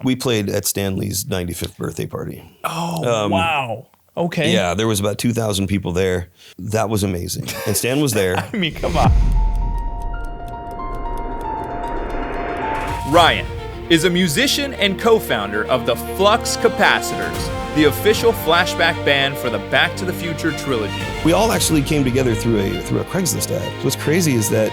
We played at Stanley's 95th birthday party. Oh, wow. Okay. Yeah, there was about 2,000 people there. That was amazing. And Stan was there. I mean, come on. Ryan is a musician and co-founder of the Flux Capacitors, the official flashback band for the Back to the Future trilogy. We all actually came together through a Craigslist ad. What's crazy is that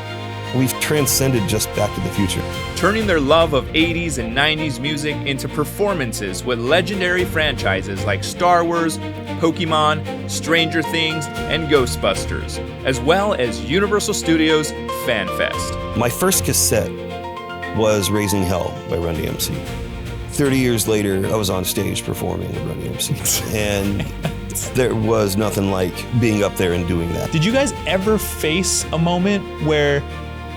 we've transcended just Back to the Future. Turning their love of 80s and 90s music into performances with legendary franchises like Star Wars, Pokémon, Stranger Things, and Ghostbusters, as well as Universal Studios Fan Fest. My first cassette was Raising Hell by Run-DMC. 30 years later, I was on stage performing with Run-DMC, and there was nothing like being up there and doing that. Did you guys ever face a moment where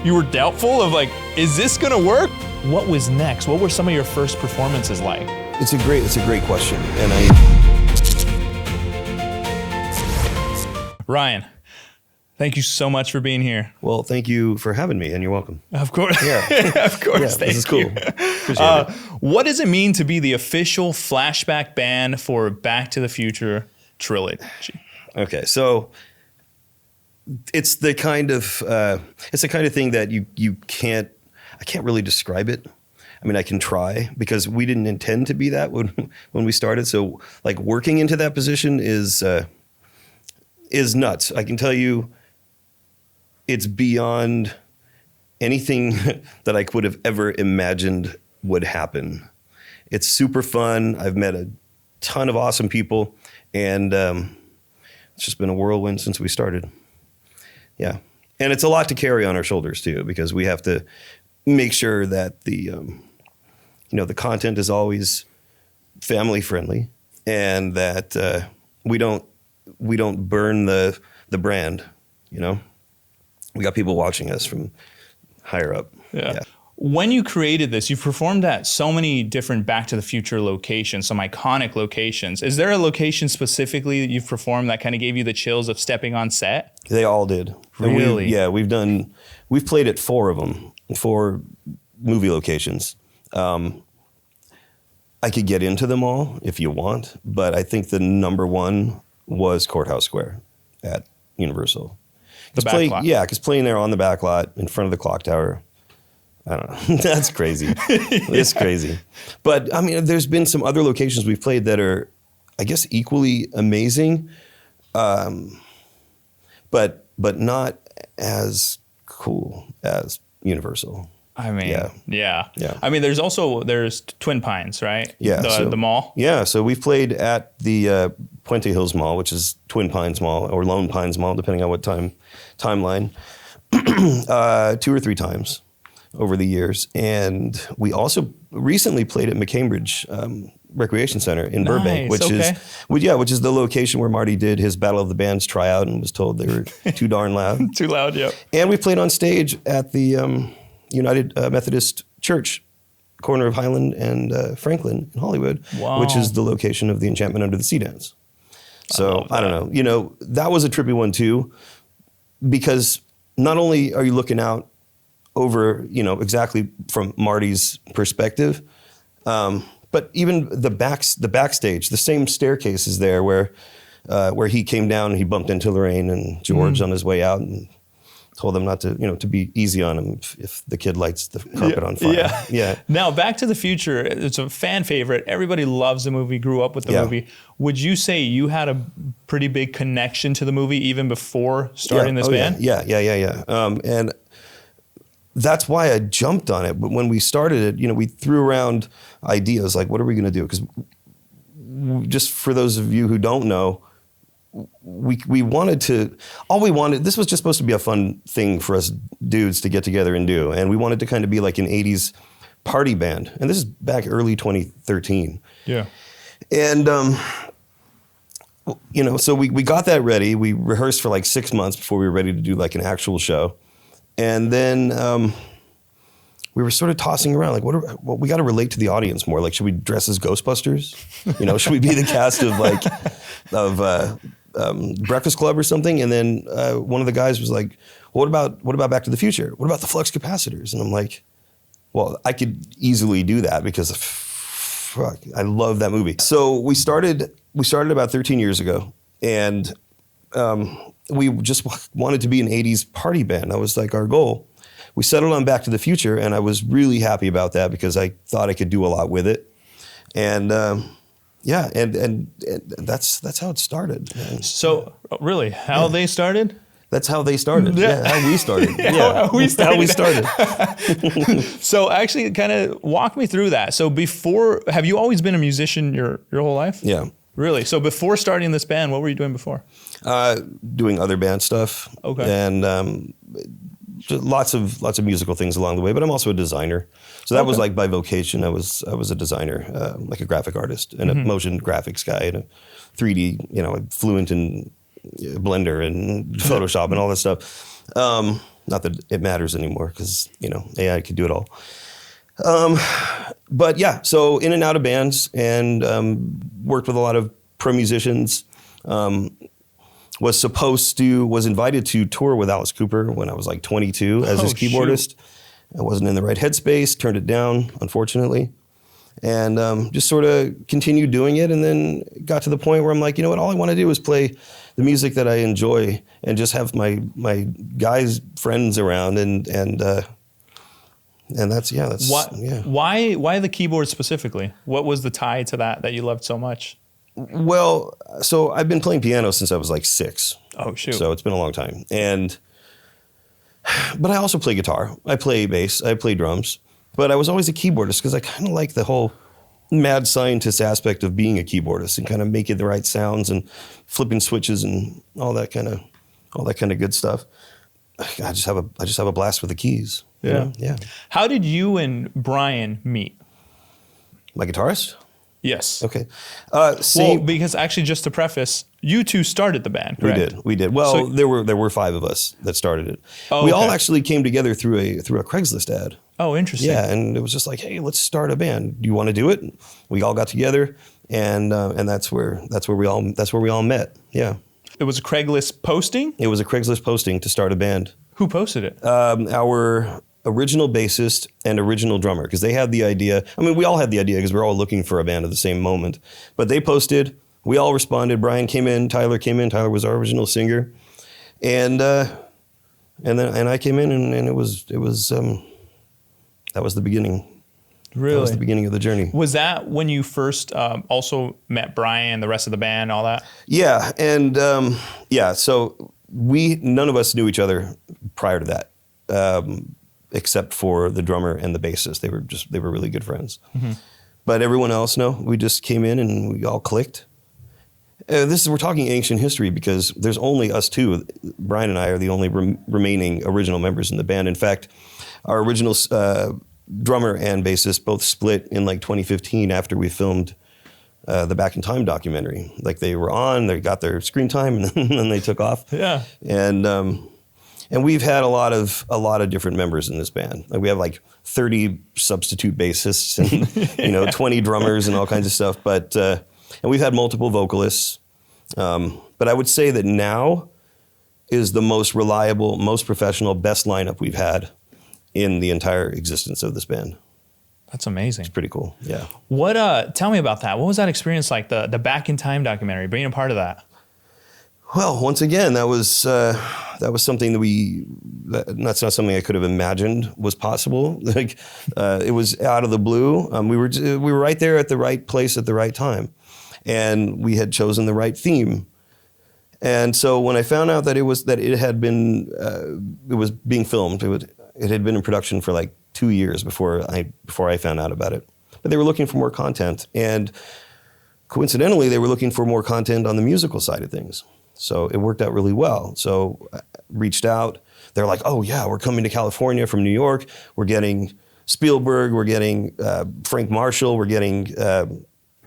you were doubtful of like, is this gonna work? What was next? What were some of your first performances like? It's a great question, and Ryan, thank you so much for being here. Well, thank you for having me, and you're welcome. Of course. Yeah. Of course. Yeah, thank this is cool. you. Appreciate it. What does it mean to be the official flashback band for Back to the Future trilogy? Okay, so it's the kind of thing that I can't really describe it. I mean, I can try because we didn't intend to be that when we started. So like working into that position is nuts. I can tell you it's beyond anything that I could have ever imagined would happen. It's super fun. I've met a ton of awesome people, and it's just been a whirlwind since we started. Yeah. And it's a lot to carry on our shoulders too, because we have to make sure that the content is always family friendly, and that we don't burn the brand. You know, we got people watching us from higher up. Yeah. When you created this, you've performed at so many different Back to the Future locations, some iconic locations. Is there a location specifically that you've performed that kind of gave you the chills of stepping on set? They all did. Really? We've played at 4 of them, 4 movie locations. I could get into them all if you want, but I think the number one was Courthouse Square at Universal. The back lot. Yeah, because playing there on the back lot in front of the clock tower, I don't know. That's crazy. It's crazy. But I mean, there's been some other locations we've played that are, I guess, equally amazing, but not as cool as Universal. I mean, yeah. Yeah. I mean, there's Twin Pines, right? Yeah. The mall. Yeah. So we've played at the Puente Hills Mall, which is Twin Pines Mall or Lone Pines Mall, depending on what timeline, 2 or 3 times over the years. And we also recently played at McCambridge Recreation Center in Burbank, which is the location where Marty did his Battle of the Bands tryout and was told they were too darn loud. Too loud, yeah. And we played on stage at the United Methodist Church, corner of Highland and Franklin in Hollywood, which is the location of the Enchantment Under the Sea dance. So I don't know, that was a trippy one too, because not only are you looking out over, exactly from Marty's perspective, but even the backstage, the same staircase is there where he came down and he bumped into Lorraine and George on his way out and told them not to, to be easy on him if the kid lights the carpet on fire. Yeah. Now, Back to the Future, it's a fan favorite. Everybody loves the movie, grew up with the movie. Would you say you had a pretty big connection to the movie even before starting this band? Yeah. And that's why I jumped on it. But when we started it, we threw around ideas like, what are we going to do? Because just for those of you who don't know, we wanted, this was just supposed to be a fun thing for us dudes to get together and do. And we wanted to kind of be like an 80s party band. And this is back early 2013. Yeah. And, so we got that ready. We rehearsed for like 6 months before we were ready to do like an actual show. And then we were sort of tossing around like, we got to relate to the audience more. Like, should we dress as Ghostbusters? Should we be the cast of Breakfast Club or something? And then one of the guys was like, what about Back to the Future? What about the Flux Capacitors? And I'm like, well, I could easily do that because fuck, I love that movie. So we started about 13 years ago, and we just wanted to be an 80s party band. That was like our goal. We settled on Back to the Future, and I was really happy about that because I thought I could do a lot with it. And yeah, and that's how it started. So really, how they started? That's how they started. Yeah, how we started. How we started. So actually, kind of walk me through that. So have you always been a musician your whole life? Yeah. Really? So before starting this band, what were you doing before? Doing other band stuff. Okay. And lots of musical things along the way. But I'm also a designer. So that was like by vocation. I was a designer, like a graphic artist and a motion graphics guy and a 3D, fluent in Blender and Photoshop and all that stuff. Not that it matters anymore because, AI could do it all. But yeah, so in and out of bands and worked with a lot of pro musicians. Was invited to tour with Alice Cooper when I was like 22 as his keyboardist. Shoot. I wasn't in the right headspace, turned it down, unfortunately. And just sort of continued doing it, and then got to the point where I'm like, you know what, all I want to do is play the music that I enjoy and just have my guys, friends around, and that's Why the keyboard specifically? What was the tie to that you loved so much? Well, so I've been playing piano since I was like 6. Oh, shoot. So it's been a long time. But I also play guitar. I play bass. I play drums. But I was always a keyboardist because I kind of like the whole mad scientist aspect of being a keyboardist and kind of making the right sounds and flipping switches and all that kind of good stuff. I just have a blast with the keys. Yeah. Yeah. How did you and Brian meet? My guitarist? Yes. Okay. Well, because actually, just to preface, you two started the band, correct? We did. Well, there were 5 of us that started it. Oh, we all actually came together through a Craigslist ad. Oh, interesting. Yeah, and it was just like, hey, let's start a band. Do you want to do it? We all got together, and that's where we all met. Yeah. It was a Craigslist posting? It was a Craigslist posting to start a band. Who posted it? Our original bassist and original drummer, because they had the idea. I mean, we all had the idea because we're all looking for a band at the same moment. But they posted, we all responded. Brian came in, Tyler came in. Tyler was our original singer, and I came in, and it was that was the beginning. Really? That was the beginning of the journey. Was that when you first also met Brian, the rest of the band, all that? Yeah, and so none of us knew each other prior to that. Except for the drummer and the bassist. They were really good friends. Mm-hmm. But everyone else, no, we just came in and we all clicked. We're talking ancient history because there's only us two. Brian and I are the only remaining original members in the band. In fact, our original drummer and bassist both split in like 2015 after we filmed the Back in Time documentary. Like they were on, they got their screen time, and then they took off. Yeah. And we've had a lot of different members in this band. Like we have like 30 substitute bassists and 20 drummers and all kinds of stuff. But and we've had multiple vocalists. But I would say that now is the most reliable, most professional, best lineup we've had in the entire existence of this band. That's amazing. It's pretty cool. Yeah. What? Tell me about that. What was that experience like? The Back in Time documentary, being a part of that. Well, once again, that was something that's not something I could have imagined was possible. Like it was out of the blue. We were right there at the right place at the right time, and we had chosen the right theme. And so when I found out that it was being filmed, it had been in production for like 2 years before I found out about it. But they were looking for more content, and coincidentally, they were looking for more content on the musical side of things. So it worked out really well. So I reached out. They're like, oh yeah, we're coming to California from New York. We're getting Spielberg. We're getting Frank Marshall. We're getting.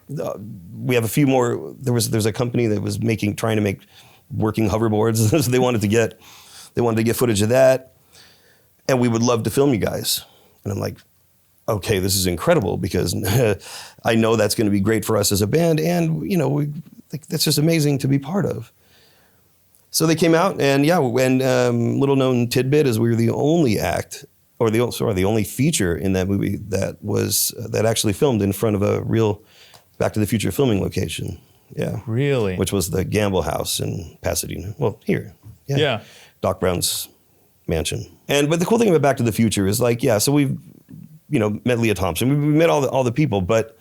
We have a few more. There's a company that was trying to make working hoverboards. So they wanted to get footage of that, and we would love to film you guys. And I'm like, okay, this is incredible because I know that's going to be great for us as a band, and that's just amazing to be part of. So they came out, and little known tidbit is we were the only act the only feature in that movie that actually filmed in front of a real Back to the Future filming location. Yeah. Really? Which was the Gamble House in Pasadena. Well, here. Yeah. Doc Brown's mansion. But the cool thing about Back to the Future is like, yeah, so we've, met Leah Thompson. We met all the people, but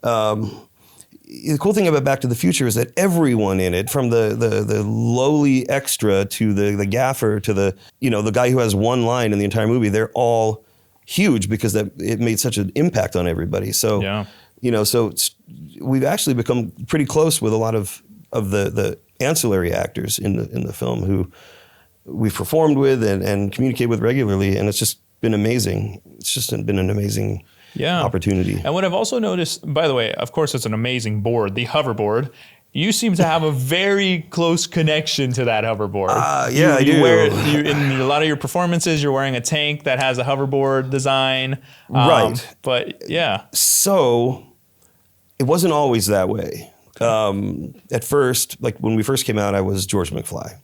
the cool thing about Back to the Future is that everyone in it, from the lowly extra to the gaffer to the guy who has one line in the entire movie, they're all huge because it made such an impact on everybody. So, we've actually become pretty close with a lot of the ancillary actors in the film who we've performed with and communicate with regularly, and it's just been amazing. It's just been an amazing opportunity. And what I've also noticed, by the way, of course, it's an amazing board, the hoverboard. You seem to have a very close connection to that hoverboard. Yeah, I do. In a lot of your performances, you're wearing a tank that has a hoverboard design. Right. But yeah. So it wasn't always that way. At first, like when we first came out, I was George McFly.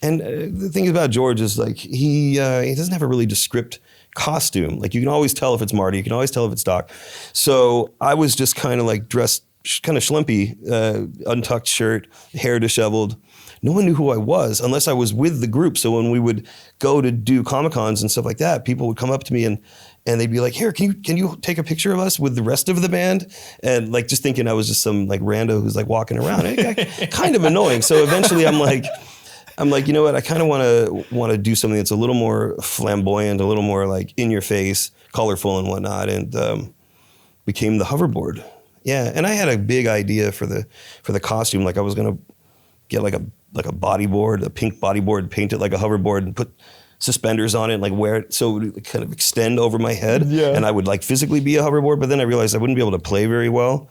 And the thing about George is like he doesn't have a really descript costume. Like you can always tell if it's Marty, you can always tell if it's Doc. So I was just kind of like dressed kind of schlimpy, untucked shirt, hair disheveled. No one knew who I was unless I was with the group. So when we would go to do Comic-Cons and stuff like that, people would come up to me and they'd be like, "Here, can you take a picture of us with the rest of the band?" And like just thinking I was just some like rando who's like walking around. Kind of annoying. So eventually I'm like, you know what? I kind of want to do something that's a little more flamboyant, a little more like in your face, colorful and whatnot, and became the hoverboard. Yeah, and I had a big idea for the costume. Like I was gonna get like a bodyboard, a pink bodyboard, paint it like a hoverboard, and put suspenders on it, and like wear it so it would kind of extend over my head, and I would like physically be a hoverboard. But then I realized I wouldn't be able to play very well,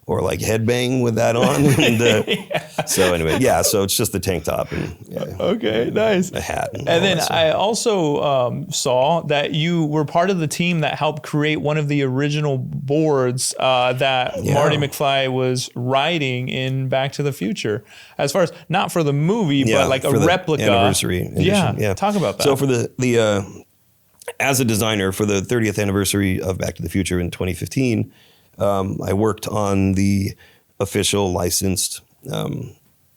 or like headbang with that on. And, so anyway, so it's just the tank top and nice, a hat, and then I also saw that you were part of the team that helped create one of the original boards that Marty McFly was riding in Back to the Future. As far as not for the movie, but like a replica anniversary edition. Yeah, talk about that. So for the as a designer for the 30th anniversary of Back to the Future in 2015, I worked on the official licensed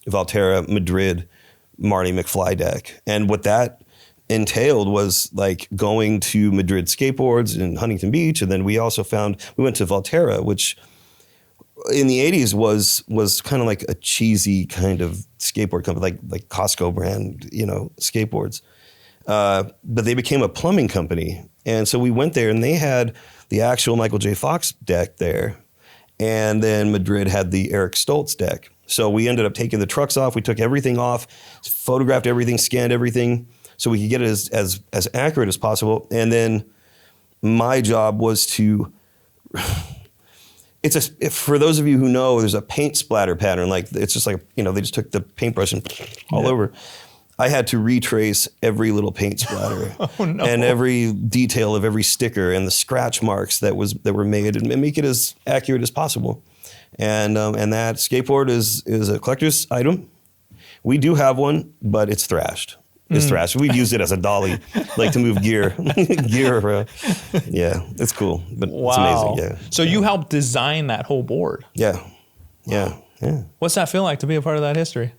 Valterra Madrid Marty McFly deck. And what that entailed was like going to Madrid Skateboards in Huntington Beach. And then we also we went to Valterra, which in the 80s was kind of like a cheesy kind of skateboard company, like Costco brand, skateboards. But they became a plumbing company. And so we went there and they had the actual Michael J. Fox deck there. And then Madrid had the Eric Stoltz deck. So we ended up taking the trucks off. We took everything off, photographed everything, scanned everything so we could get it as accurate as possible. And then my job was to, for those of you who know, there's a paint splatter pattern. Like it's just like, they just took the paintbrush and all over. I had to retrace every little paint splatter and every detail of every sticker and the scratch marks that were made and make it as accurate as possible. And that skateboard is a collector's item. We do have one, but it's thrashed. It's thrashed. We've used it as a dolly, like to move gear around. Yeah, it's cool, but it's amazing. Yeah. So you helped design that whole board. Yeah. What's that feel like to be a part of that history?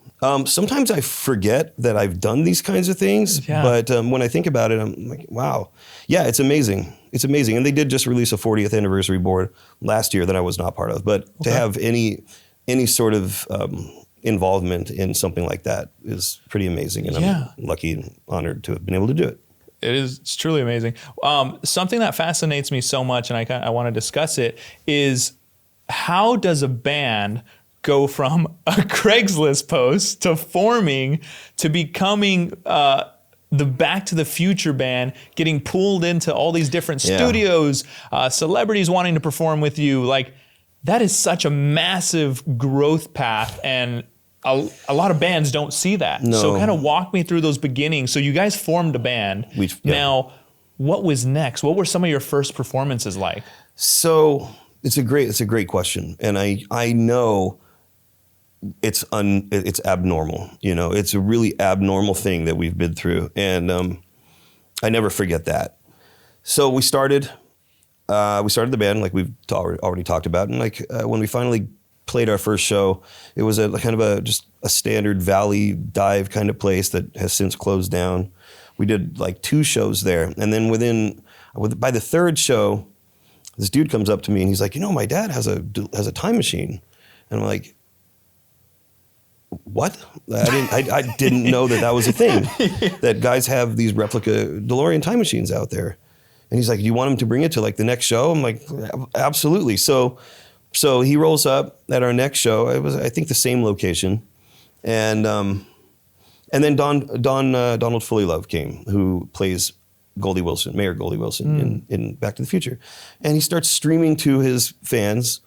Sometimes I forget that I've done these kinds of things, but when I think about it, I'm like, wow. Yeah, it's amazing. It's amazing. And they did just release a 40th anniversary board last year that I was not part of. But to have any sort of involvement in something like that is pretty amazing. And I'm lucky and honored to have been able to do it. It's truly amazing. Something that fascinates me so much, and I want to discuss it, is how does a band go from a Craigslist post to forming to becoming the Back to the Future band, getting pulled into all these different studios, celebrities wanting to perform with you? Like, that is such a massive growth path, and a lot of bands don't see that. No. So kind of walk me through those beginnings. So you guys formed a band. Now, what was next? What were some of your first performances like? So it's a great question, and I know it's abnormal. It's a really abnormal thing that we've been through, and I never forget that. So we started the band like we've already talked about, and like when we finally played our first show, it was just a standard valley dive kind of place that has since closed down. We did like 2 shows there, and then by the 3rd show, this dude comes up to me and he's like, my dad has a time machine, and I'm like, what? I didn't know that was a thing, that guys have these replica DeLorean time machines out there. And he's like, do you want him to bring it to like the next show? I'm like, absolutely. So he rolls up at our next show. It was, I think, the same location. And then Donald Fullylove came, who plays Mayor Goldie Wilson in Back to the Future. And he starts streaming to his fans,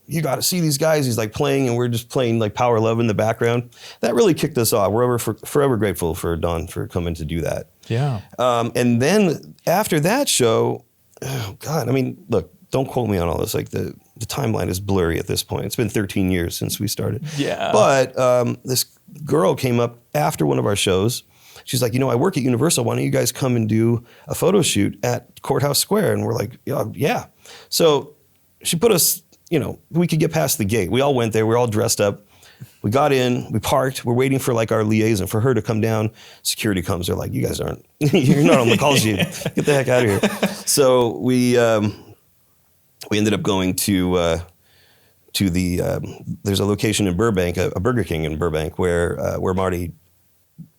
you got to see these guys. He's like playing, and we're just playing like Power Love in the background. That really kicked us off. We're forever grateful for Don for coming to do that. Yeah. And then after that show, oh God, I mean, look, don't quote me on all this. Like the timeline is blurry at this point. It's been 13 years since we started. Yeah. But this girl came up after one of our shows. She's like, I work at Universal. Why don't you guys come and do a photo shoot at Courthouse Square? And we're like, yeah. So she put us, we could get past the gate. We all went there. We were all dressed up. We got in. We parked. We're waiting for like our liaison, for her to come down. Security comes. They're like, you guys aren't, you're not on the call sheet. Get the heck out of here. So we ended up going to there's a location in Burbank, a Burger King in Burbank, where Marty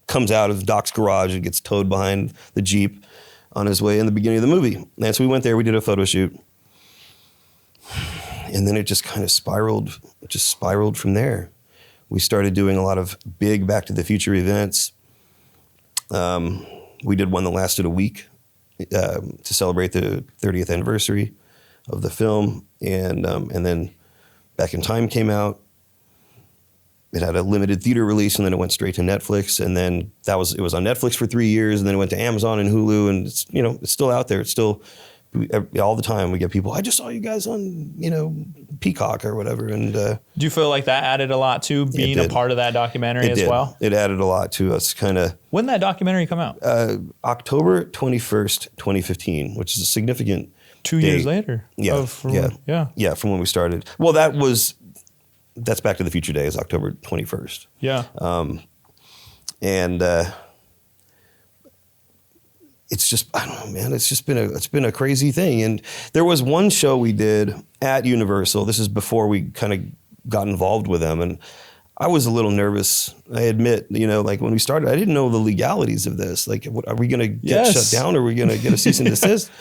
comes out of Doc's garage and gets towed behind the Jeep on his way in the beginning of the movie. And so we went there. We did a photo shoot. And then it just kind of spiraled from there. We started doing a lot of big Back to the Future events. We did one that lasted a week to celebrate the 30th anniversary of the film. And then Back in Time came out. It had a limited theater release, and then it went straight to Netflix. And then it was on Netflix for 3 years, and then it went to Amazon and Hulu, and it's still out there. It's still, all the time we get people, I just saw you guys on, Peacock or whatever. And do you feel like that added a lot to being a part of that documentary as well? It added a lot to us, kind of. When did that documentary come out? October 21st, 2015, which is a significant 2 years later. Yeah, from when we started. Well, that's Back to the Future Day, is October 21st. Yeah. And it's just, I don't know, man, it's been a crazy thing. And there was one show we did at Universal. This is before we kind of got involved with them. And I was a little nervous, I admit, like when we started, I didn't know the legalities of this. Like, are we going to get shut down? Or are we going to get a cease and desist?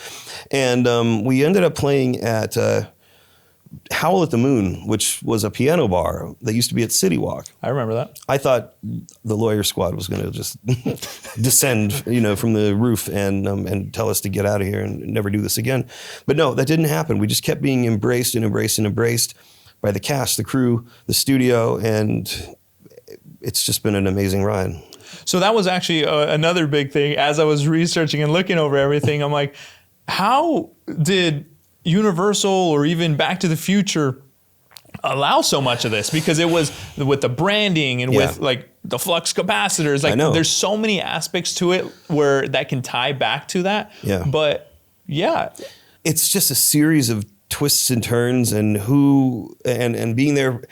And we ended up playing at Howl at the Moon, which was a piano bar that used to be at City Walk. I remember that. I thought the Lawyer Squad was going to just descend, from the roof and tell us to get out of here and never do this again. But no, that didn't happen. We just kept being embraced by the cast, the crew, the studio, and it's just been an amazing ride. So that was actually another big thing. As I was researching and looking over everything, I'm like, how did Universal or even Back to the Future allow so much of this? Because it was with the branding and with like the flux capacitors, like there's so many aspects to it where that can tie back to that. Yeah. But yeah, it's just a series of twists and turns, and and being there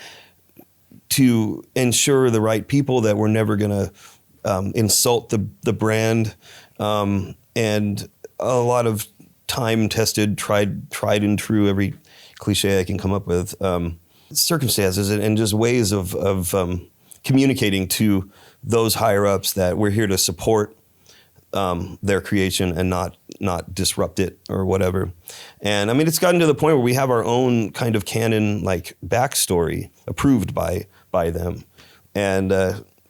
to ensure the right people, that we're never going to insult the brand, and a lot of time-tested, tried and true, every cliche I can come up with, circumstances and just ways of communicating to those higher-ups that we're here to support their creation and not disrupt it or whatever. And I mean, it's gotten to the point where we have our own kind of canon, like, backstory approved by them. And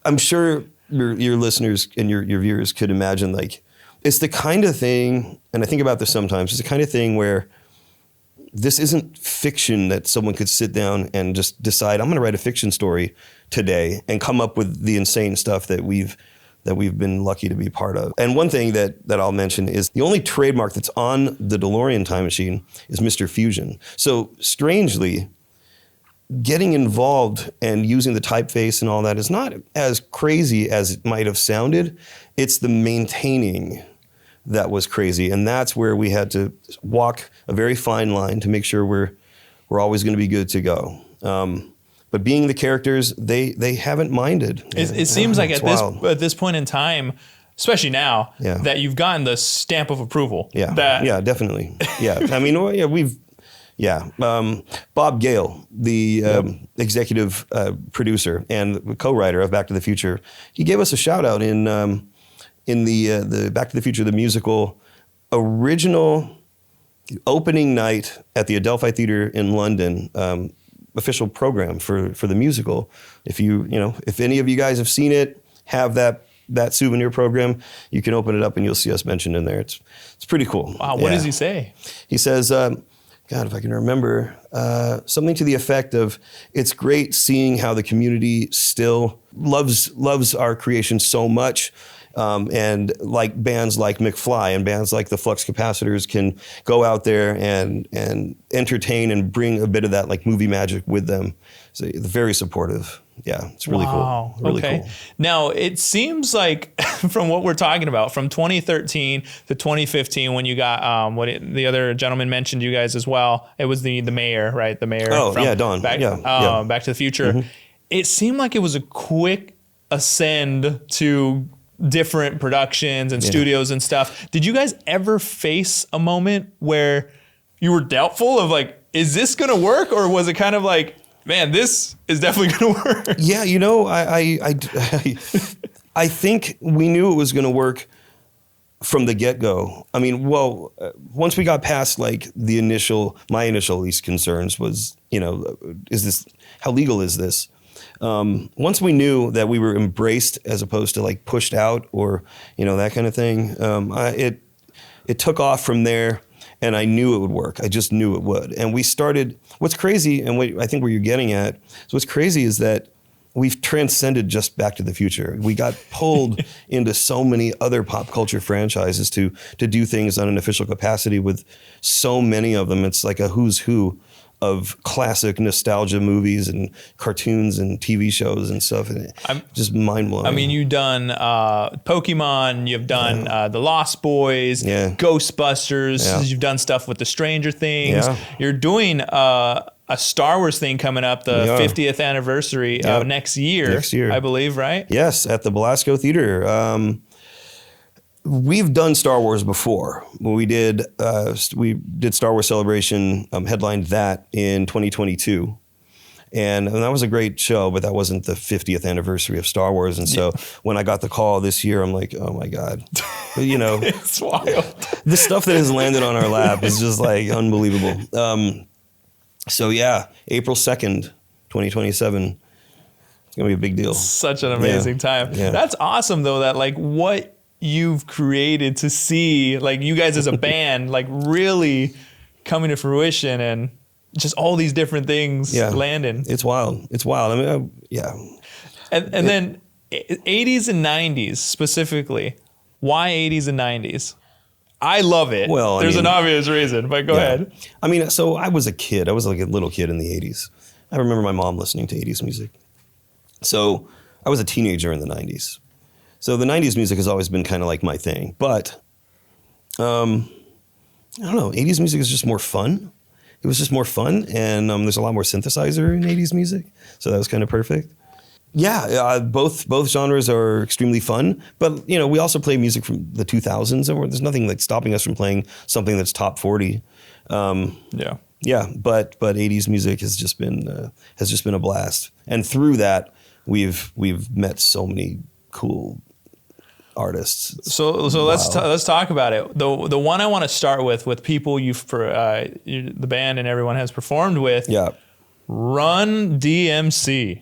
I'm sure your listeners and your viewers could imagine, like, it's the kind of thing, and I think about this sometimes, it's the kind of thing where this isn't fiction that someone could sit down and just decide, I'm going to write a fiction story today and come up with the insane stuff that we've been lucky to be part of. And one thing that I'll mention is the only trademark that's on the DeLorean time machine is Mr. Fusion. So strangely, getting involved and using the typeface and all that is not as crazy as it might have sounded. It's the maintaining that was crazy. And that's where we had to walk a very fine line to make sure we're always going to be good to go. But being the characters, they haven't minded. It seems like wild. at this point in time, especially now, Yeah. that you've gotten the stamp of approval. Yeah, That, definitely. Yeah, I mean, well, yeah, Bob Gale, the executive producer and co-writer of Back to the Future, he gave us a shout out in the Back to the Future the musical original opening night at the Adelphi Theatre in London. Official program for the musical. If if any of you guys have seen it, have that souvenir program, you can open it up and you'll see us mentioned in there. It's pretty cool. Wow, what does he say? He says, God, if I can remember, something to the effect of, it's great seeing how the community still loves our creation so much. And like bands like McFly and bands like the Flux Capacitors can go out there and entertain and bring a bit of that like movie magic with them. So they're very supportive. Yeah, it's really cool. Really cool. Now, it seems like from what we're talking about, from 2013 to 2015, when you got the other gentleman mentioned you guys as well, it was the mayor, right? The mayor. Oh, yeah, Don. Back to the Future. Mm-hmm. It seemed like it was a quick ascend to different productions and studios and stuff. Did you guys ever face a moment where you were doubtful of like, is this going to work? Or was it kind of like, man, this is definitely going to work? Yeah, I think we knew it was going to work from the get-go. I mean, once we got past like my initial at least concerns was, how legal is this? Once we knew that we were embraced as opposed to like pushed out or, that kind of thing, it took off from there, and I knew it would work. I just knew it would. And we started, what's crazy, and I think where you're getting at, so what's crazy is that we've transcended just Back to the Future. We got pulled into so many other pop culture franchises to do things on an official capacity with so many of them. It's like a who's who of classic nostalgia movies and cartoons and TV shows and stuff. And just mind-blowing. I mean, you've done Pokemon, you've done The Lost Boys, Ghostbusters, you've done stuff with the Stranger Things. Yeah. You're doing a Star Wars thing coming up, the 50th anniversary next year, I believe, right? Yes, at the Belasco Theater. We've done Star Wars before. We did Star Wars Celebration, headlined that in 2022. And that was a great show, but that wasn't the 50th anniversary of Star Wars. And so when I got the call this year, I'm like, oh my God. It's wild. The stuff that has landed on our lap is just like unbelievable. So yeah, April 2nd, 2027. It's going to be a big deal. Such an amazing time. Yeah. That's awesome though, that like what you've created to see like you guys as a band like really coming to fruition and just all these different things landing. It's wild. I mean, And then 80s and 90s specifically. Why 80s and 90s? I love it. Well, there's an obvious reason, but go ahead. I mean, so I was a kid. I was like a little kid in the 80s. I remember my mom listening to 80s music. So I was a teenager in the 90s. So the 90s music has always been kind of like my thing. But, I don't know, 80s music is just more fun. It was just more fun. And there's a lot more synthesizer in 80s music. So that was kind of perfect. Yeah, both genres are extremely fun. But, we also play music from the 2000s. And there's nothing like stopping us from playing something that's top 40. Yeah, but 80s music has just been a blast. And through that, we've met so many cool artists. So let's talk about it. The one I want to start with people the band and everyone has performed with. Yeah. Run-DMC.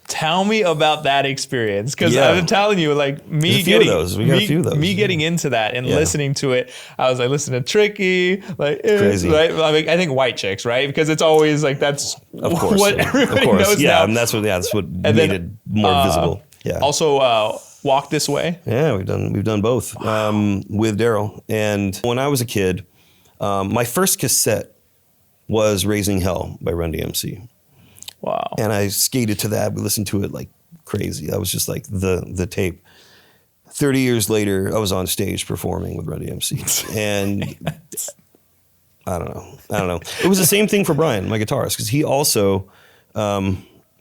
Tell me about that experience, because I've been telling you, like me getting into that and listening to it, I was like, listen to Tricky, like crazy, right? I think White Chicks, right? Because it's always like that's what everybody knows now. And that's what made it more visible. Yeah. Also, Walk This Way. Yeah, we've done both with Daryl. And when I was a kid, my first cassette was Raising Hell by Run-DMC. Wow. And I skated to that. We listened to it like crazy. That was just like the tape. 30 years later, I was on stage performing with Run-DMC, and I don't know. It was the same thing for Brian, my guitarist, because he also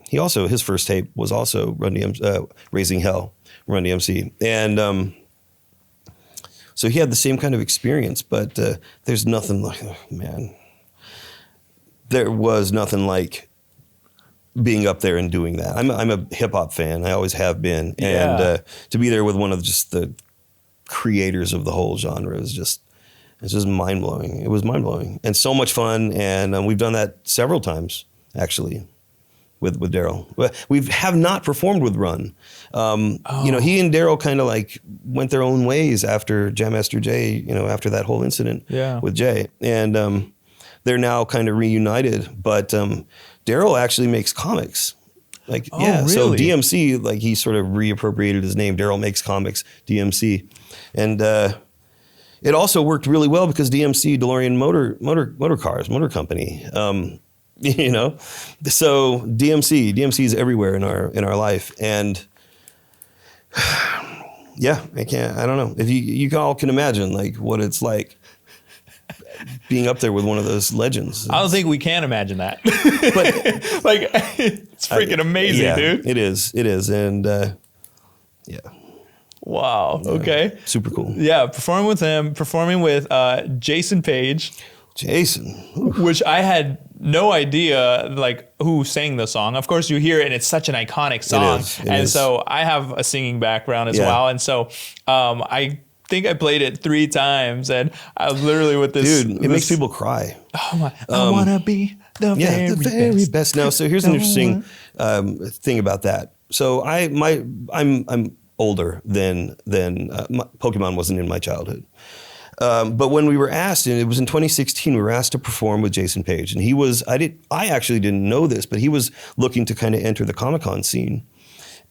his first tape was also Run-DMC, Raising Hell, Run-DMC, and so he had the same kind of experience. But there's nothing like, there was nothing like being up there and doing that. I'm a hip hop fan. I always have been, and to be there with one of just the creators of the whole genre is just. It's just mind blowing. It was mind blowing and so much fun. And we've done that several times, actually, with Daryl. We have not performed with Run. You know, he and Daryl kind of like went their own ways after Jam Master Jay. You know, after that whole incident with Jay, and they're now kind of reunited. But Daryl actually makes comics. Like really? So DMC, like he sort of reappropriated his name. Daryl makes comics, DMC, and. It also worked really well because DMC, DeLorean Motor Company, you know, so DMC is everywhere in our life, and I don't know if you all can imagine like what it's like being up there with one of those legends. I don't think we can imagine that, but like it's freaking amazing, dude. It is, and Wow. Okay. Super cool. Yeah. Performing with him, performing with Jason Paige. Jason. Oof. Which I had no idea like who sang the song. Of course you hear it and it's such an iconic song. It is. So I have a singing background as well. And so I think I played it 3 times and I was literally with this. Dude, it makes people cry. Oh my, I want to be the very best. Now, so here's an interesting thing about that. So I'm older than Pokemon wasn't in my childhood. But when we were asked, and it was in 2016, we were asked to perform with Jason Paige, and I actually didn't know this, but he was looking to kind of enter the Comic-Con scene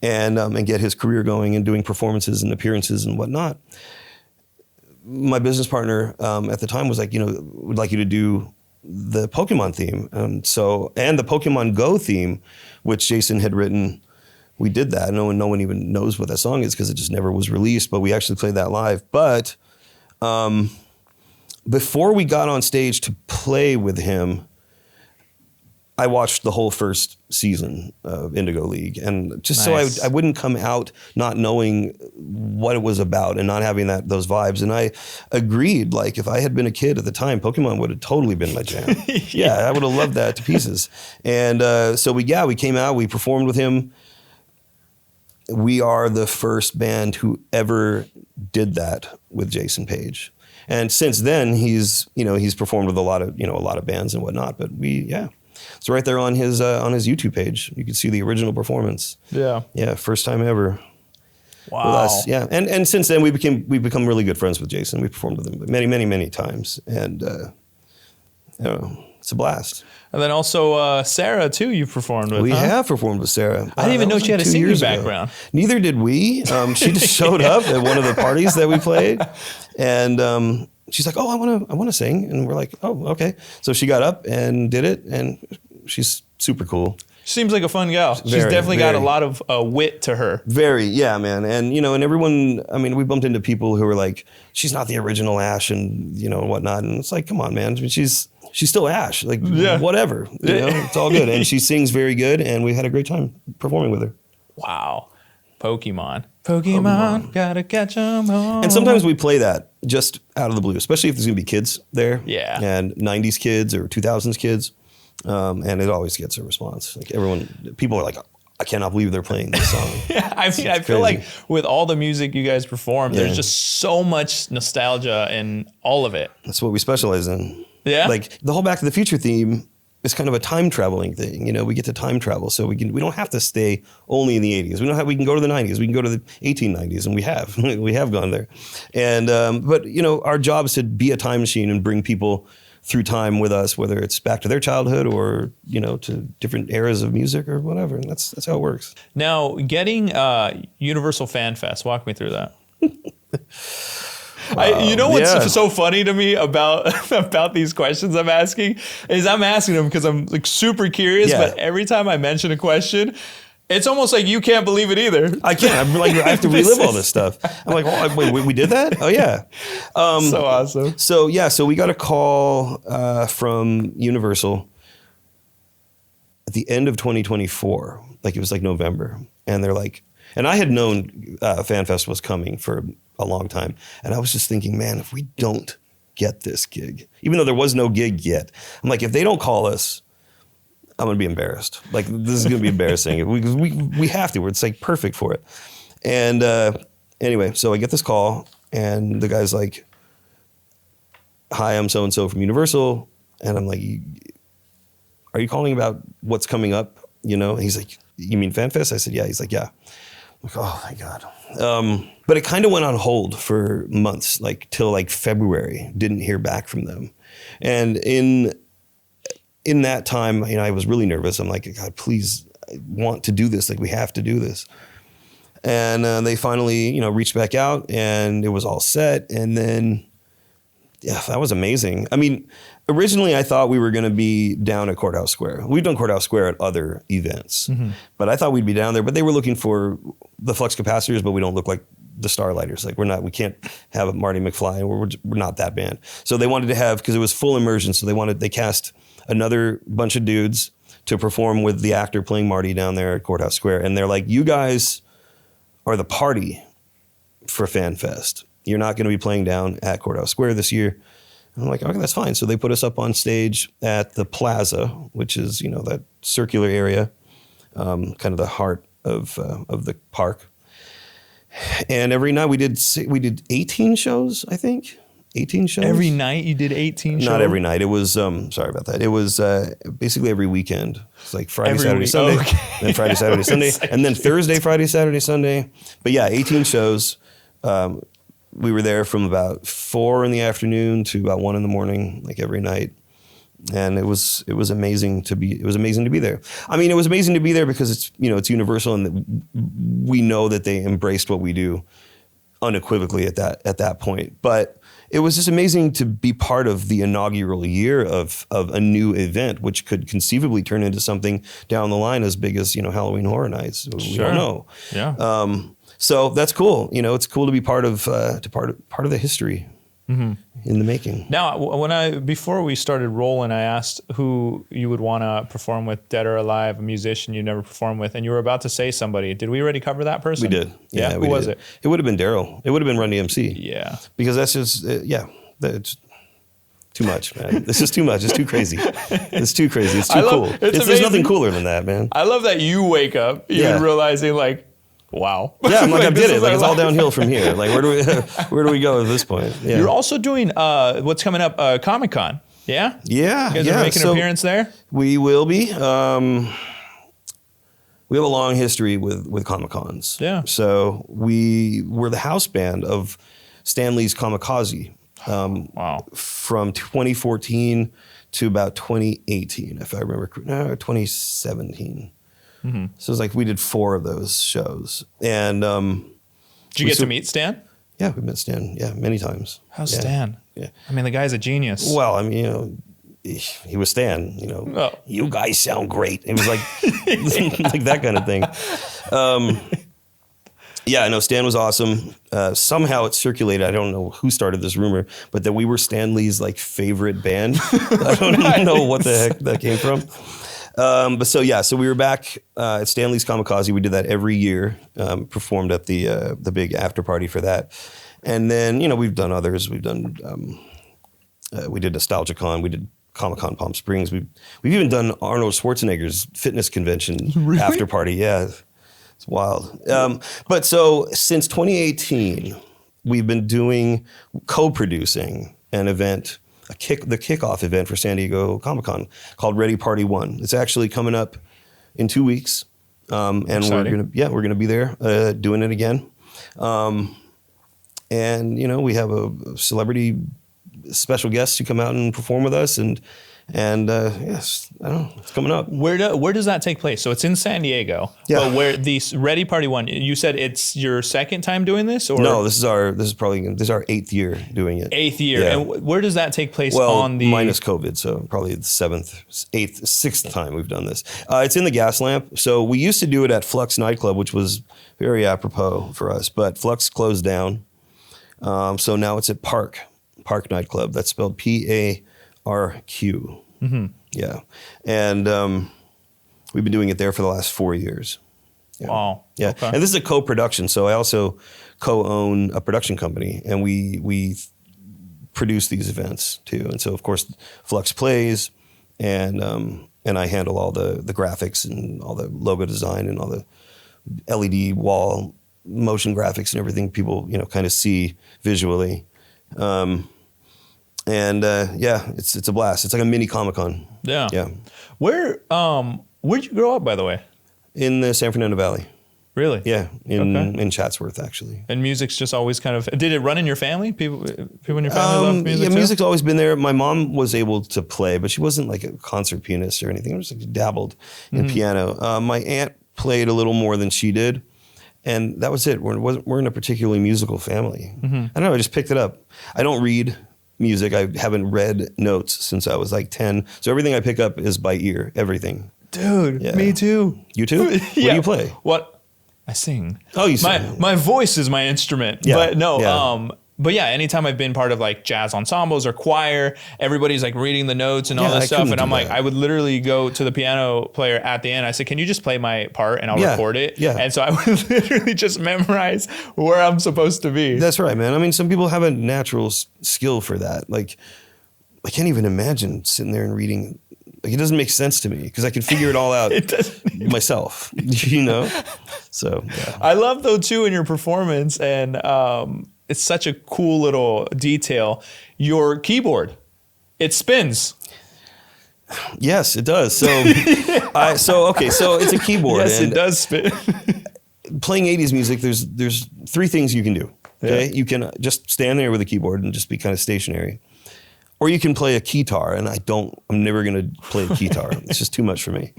and get his career going and doing performances and appearances and whatnot. My business partner at the time was like, we'd like you to do the Pokemon theme, and the Pokemon Go theme, which Jason had written. We did that. No one even knows what that song is because it just never was released, but we actually played that live. But before we got on stage to play with him, I watched the whole first season of Indigo League. And just so I wouldn't come out not knowing what it was about and not having those vibes. And I agreed, like if I had been a kid at the time, Pokemon would have totally been my jam. Yeah, I would have loved that to pieces. And so we came out, we performed with him. We are the first band who ever did that with Jason Paige, and since then he's performed with a lot of bands and whatnot. But it's right there on his YouTube page. You can see the original performance. Yeah, first time ever. Wow. With us, yeah, and since then we've become really good friends with Jason. We performed with him many times, and it's a blast. And then also Sarah too, you've performed with. We have performed with Sarah. I didn't even know she had a singing background. Neither did we. She just showed up at one of the parties that we played, and she's like, "Oh, I want to sing," and we're like, "Oh, okay." So she got up and did it, and she's super cool. She seems like a fun gal. She's definitely got a lot of wit to her. Very, yeah, man. And and everyone. I mean, we bumped into people who were like, "She's not the original Ash," and whatnot. And it's like, come on, man. I mean, she's still Ash. Like, whatever. It's all good. And she sings very good, and we had a great time performing with her. Wow. Pokemon, gotta catch 'em all. And sometimes we play that just out of the blue, especially if there's gonna be kids there. Yeah. And 90s kids or 2000s kids. And it always gets a response. Like people are like, I cannot believe they're playing this song. I feel like with all the music you guys perform, there's just so much nostalgia in all of it. That's what we specialize in. Yeah. Like the whole Back to the Future theme is kind of a time traveling thing. We get to time travel, so we don't have to stay only in the 80s. We can go to the 90s. We can go to the 1890s, and we have gone there. And but our job is to be a time machine and bring people through time with us, whether it's back to their childhood or to different eras of music or whatever. And that's how it works. Now, getting Universal Fan Fest, walk me through that. What's so funny to me about these questions I'm asking is I'm asking them because I'm like super curious, but every time I mention a question, It's almost like you can't believe it either. I can't. I'm like, I have to relive all this stuff. I'm like, oh, wait, we did that? Oh, yeah. So awesome. So, yeah, so we got a call from Universal at the end of 2024. Like, it was like November. And they're like, and I had known Fan Fest was coming for a long time. And I was just thinking, man, if we don't get this gig, even though there was no gig yet, I'm like, if they don't call us, I'm going to be embarrassed. Like, this is going to be embarrassing. We have to. It's like perfect for it. And anyway, so I get this call and the guy's like, hi, I'm so-and-so from Universal. And I'm like, are you calling about what's coming up? You know? And he's like, you mean Fan Fest? I said, yeah. He's like, yeah. I'm like, oh, thank God. But it kind of went on hold for months, like till like February. Didn't hear back from them. And in that time, you know, I was really nervous. I'm like, God, please, I want to do this. Like, we have to do this. And they finally, you know, reached back out and it was all set. And then, yeah, that was amazing. I mean, originally I thought we were going to be down at Courthouse Square. We've done Courthouse Square at other events, but I thought we'd be down there. But they were looking for the Flux Capacitors, but we don't look like the Starlighters. Like, we can't have Marty McFly, and we're not that band. So they wanted to have, because it was full immersion, so they cast another bunch of dudes to perform with the actor playing Marty down there at Courthouse Square. And they're like, you guys are the party for Fan Fest. You're not going to be playing down at Courthouse Square this year. And I'm like, okay, that's fine. So they put us up on stage at the Plaza, which is, you know, that circular area, kind of the heart of the park. And every night we did 18 shows, I think. 18 shows. Every night you did 18 shows? Not every night. It was, sorry about that. It was basically every weekend. It's like Friday, Saturday, Sunday. Okay. Then Friday, Saturday, Sunday. And then Thursday, Friday, Saturday, Sunday. But yeah, 18 shows. We were there from about 4 in the afternoon to about 1 in the morning, like every night. And it was amazing to be there. I mean, it was amazing to be there because it's, you know, it's Universal, and we know that they embraced what we do unequivocally at that point. But it was just amazing to be part of the inaugural year of a new event, which could conceivably turn into something down the line as big as, you know, Halloween Horror Nights. We don't know. Yeah. So that's cool. You know, it's cool to be part of the history in the making. Now, before we started rolling, I asked who you would want to perform with, dead or alive, a musician you never performed with, and you were about to say somebody. Did we already cover that person? We did. Yeah. Who was it? It would have been Daryl. It would have been Run-DMC. Yeah. Because that's just that's too much, man. This is too much. It's too crazy. It's too crazy. It's too cool. There's nothing cooler than that, man. I love that you wake up even realizing, like, wow. Yeah, I'm like, I did it. Like, it's all downhill from here. Like, where do we go at this point? Yeah. You're also doing what's coming up, Comic-Con. Yeah? Yeah. You guys are making an appearance there? We will be. We have a long history with Comic-Cons. Yeah. So we're the house band of Stan Lee's Kamikaze. Wow. From 2014 to about 2018, if I remember correctly. No, 2017. Mm-hmm. So it's like we did 4 of those shows. And did you get to meet Stan? Yeah, we met Stan. Yeah, many times. How's Stan? Yeah. I mean, the guy's a genius. Well, I mean, you know, he was Stan. You know, You guys sound great. It was like like that kind of thing. Yeah, no, Stan was awesome. Somehow it circulated. I don't know who started this rumor, but that we were Stan Lee's like favorite band. I don't know what the heck that came from. So we were back at Stan Lee's Kamikaze. We did that every year. Performed at the big after party for that, and then, you know, we've done others. We've done we did NostalgiaCon. We did Comic-Con Palm Springs. We've even done Arnold Schwarzenegger's fitness convention after party. Yeah, it's wild. But so since 2018, we've been co-producing an event. The kickoff event for San Diego Comic-Con called Ready Party 1. It's actually coming up in 2 weeks. And exciting. we're gonna be there doing it again. And, you know, we have a celebrity special guest to come out and perform with us, and And yes, I don't know, it's coming up. Where does that take place? So it's in San Diego. Yeah. But where the Ready Party one? You said it's your second time doing this, or No, this is our 8th year doing it. 8th year. Yeah. And where does that take place Well, on the minus COVID, so probably the 7th, 8th, 6th time we've done this. It's in the Gas Lamp. So we used to do it at Flux nightclub, which was very apropos for us, but Flux closed down. So now it's at Park nightclub. That's spelled PARQ. Mm-hmm. Yeah, and we've been doing it there for the last 4 years. Yeah. Wow. Yeah, Okay. and this is a co-production. So I also co-own a production company, and we produce these events too. And so of course Flux plays, and I handle all the graphics and all the logo design and all the LED wall motion graphics and everything people kind of see visually. It's a blast. It's like a mini Comic-Con. Yeah. Yeah. Where'd you grow up, by the way? In the San Fernando Valley. Really? Yeah. In Okay. Chatsworth, actually. And music's just always kind of, did it run in your family? People in your family love music Yeah, too? music's always been there. My mom was able to play, but she wasn't like a concert pianist or anything. She just like dabbled in piano. My aunt played a little more than she did. And that was it. We're in a particularly musical family. I don't know. I just picked it up. I don't read music. I haven't read notes since I was like 10. So everything I pick up is by ear. Everything. Dude, Yeah. me too. You too? What do you play? What? I sing. Oh, you sing. My voice is my instrument. Yeah, But no, yeah. but yeah, anytime I've been part of like jazz ensembles or choir, everybody's like reading the notes and all Yeah, this I stuff. couldn't And I'm do like, that. I would literally go to the piano player at the end. I said, can you just play my part and I'll Yeah, record it? yeah. And so I would literally just memorize where I'm supposed to be. That's right, man. I mean, some people have a natural skill for that. Like, I can't even imagine sitting there and reading. Like, it doesn't make sense to me because I can figure it all out It doesn't. myself, So, yeah. I love though too in your performance, and it's such a cool little detail. Your keyboard, it spins. Yes, it does. So, so it's a keyboard. Yes, and it does spin. playing 80s music, there's 3 things you can do. Okay, Yeah. you can just stand there with a keyboard and just be kind of stationary, or you can play a keytar. And I'm never gonna play a keytar. It's just too much for me.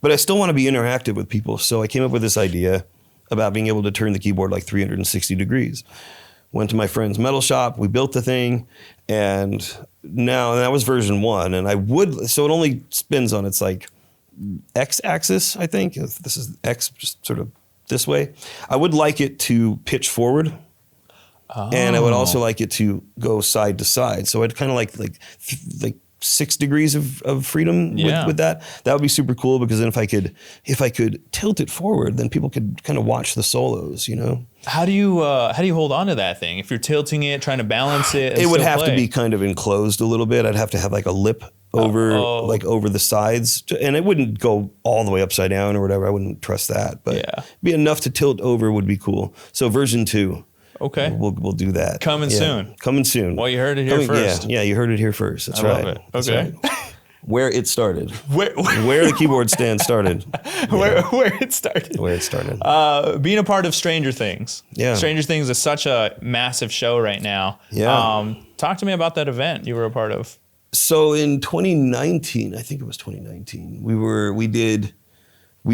But I still want to be interactive with people, so I came up with this idea about being able to turn the keyboard like 360 degrees. Went to my friend's metal shop, we built the thing, and that was version 1. And so it only spins on its like X-axis, I think. If this is X, just sort of this way. I would like it to pitch forward, and I would also like it to go side to side. So I'd kind of like 6 degrees of freedom Yeah. with that. That would be super cool, because then if I could tilt it forward, then people could kind of watch the solos, How do you hold on to that thing? If you're tilting it, trying to balance it, and It would still have to play? be kind of enclosed a little bit. I'd have to have like a lip over over the sides, and it wouldn't go all the way upside down or whatever. I wouldn't trust that, but Yeah. be enough to tilt over would be cool. So version 2. Okay. We'll do that. Coming soon. Coming soon. Well, you heard it here first. Yeah, you heard it here first. That's I right. love it. That's Okay. right. Where it started. Where Where the keyboard stand started. where it started. Where it started. Being a part of Stranger Things. Yeah. Stranger Things is such a massive show right now. Yeah. Talk to me about that event you were a part of. So in 2019, I think it was 2019, we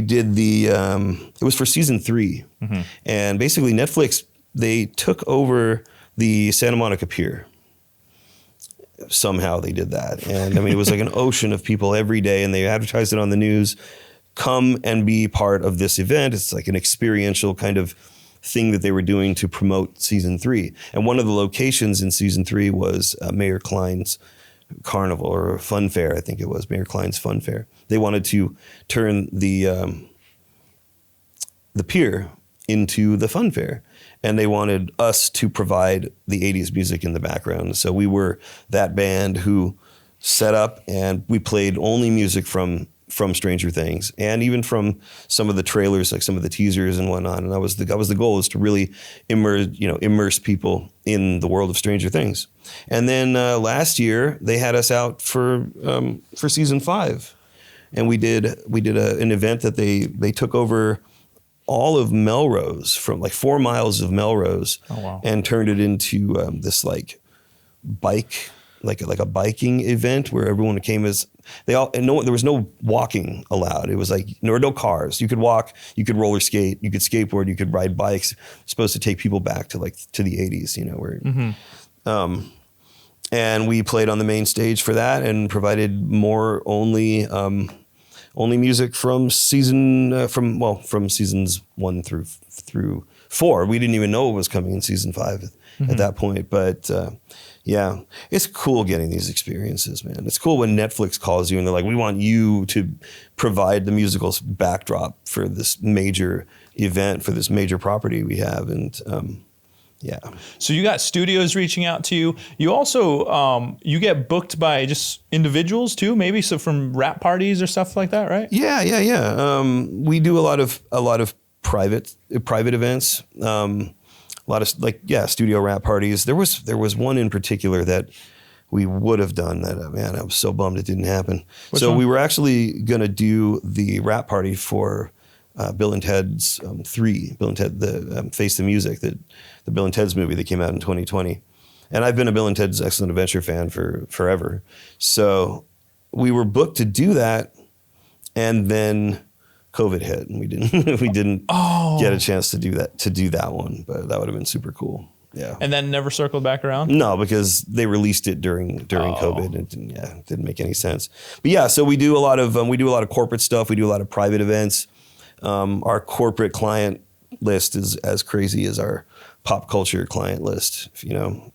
did the, it was for season 3. Mm-hmm. And basically Netflix, they took over the Santa Monica Pier. Somehow they did that. And I mean, it was like an ocean of people every day, and they advertised it on the news. Come and be part of this event. It's like an experiential kind of thing that they were doing to promote season 3. And one of the locations in season 3 was Mayor Klein's Carnival, or Fun Fair, I think it was, Mayor Klein's Fun Fair. They wanted to turn the pier into the fun fair, and they wanted us to provide the 80s music in the background. So we were that band who set up, and we played only music from Stranger Things, and even from some of the trailers, like some of the teasers and whatnot. And that was the goal, is to really immerse people in the world of Stranger Things. And then last year they had us out for season 5, and we did an event that they took over all of Melrose, from like 4 miles of Melrose, Oh, wow. and turned it into this like bike like a biking event where everyone came as they all, and there was no walking allowed. It was like there were no cars. You could walk, you could roller skate, you could skateboard, you could ride bikes. Supposed to take people back to the 80s, where and we played on the main stage for that and provided more only music from from seasons 1 through 4. We didn't even know it was coming in season 5 at that point, but yeah, it's cool getting these experiences, man. It's cool when Netflix calls you and they're like, we want you to provide the musical backdrop for this major event, for this major property we have. And yeah. So you got studios reaching out to you. You also, you get booked by just individuals too, maybe so from rap parties or stuff like that, right? Yeah. We do a lot of private events. A lot of studio rap parties. There was one in particular that we would have done that. Man, I was so bummed it didn't happen. Which one? We were actually gonna do the rap party for Bill and Ted's 3. Bill and Ted, the Face the Music, the Bill and Ted's movie that came out in 2020. And I've been a Bill and Ted's Excellent Adventure fan for forever. So we were booked to do that, and then COVID hit, and we didn't get a chance to do that one, but that would have been super cool. Yeah. And then never circled back around? No, because they released it during COVID. It didn't make any sense. But yeah, so we do a lot of corporate stuff. We do a lot of private events. Our corporate client list is as crazy as our pop culture client list. Do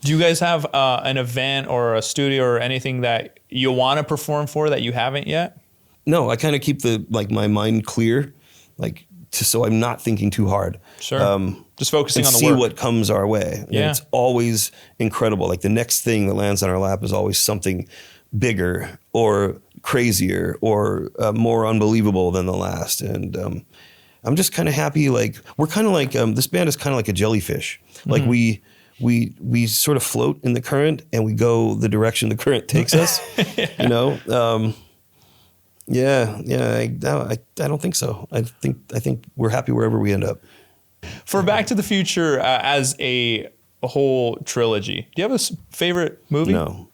you guys have an event or a studio or anything that you want to perform for that you haven't yet? No, I kind of keep my mind clear, so I'm not thinking too hard. Sure. Just focusing on the see work. what comes our way. Yeah. And it's always incredible. Like the next thing that lands on our lap is always something bigger or crazier or more unbelievable than the last. And I'm just kind of happy. We're kind of like this band is kind of like a jellyfish. Like we sort of float in the current and we go the direction the current takes us. Yeah, I don't think so. I think we're happy wherever we end up. For Back to the Future as a whole trilogy, do you have a favorite movie? No.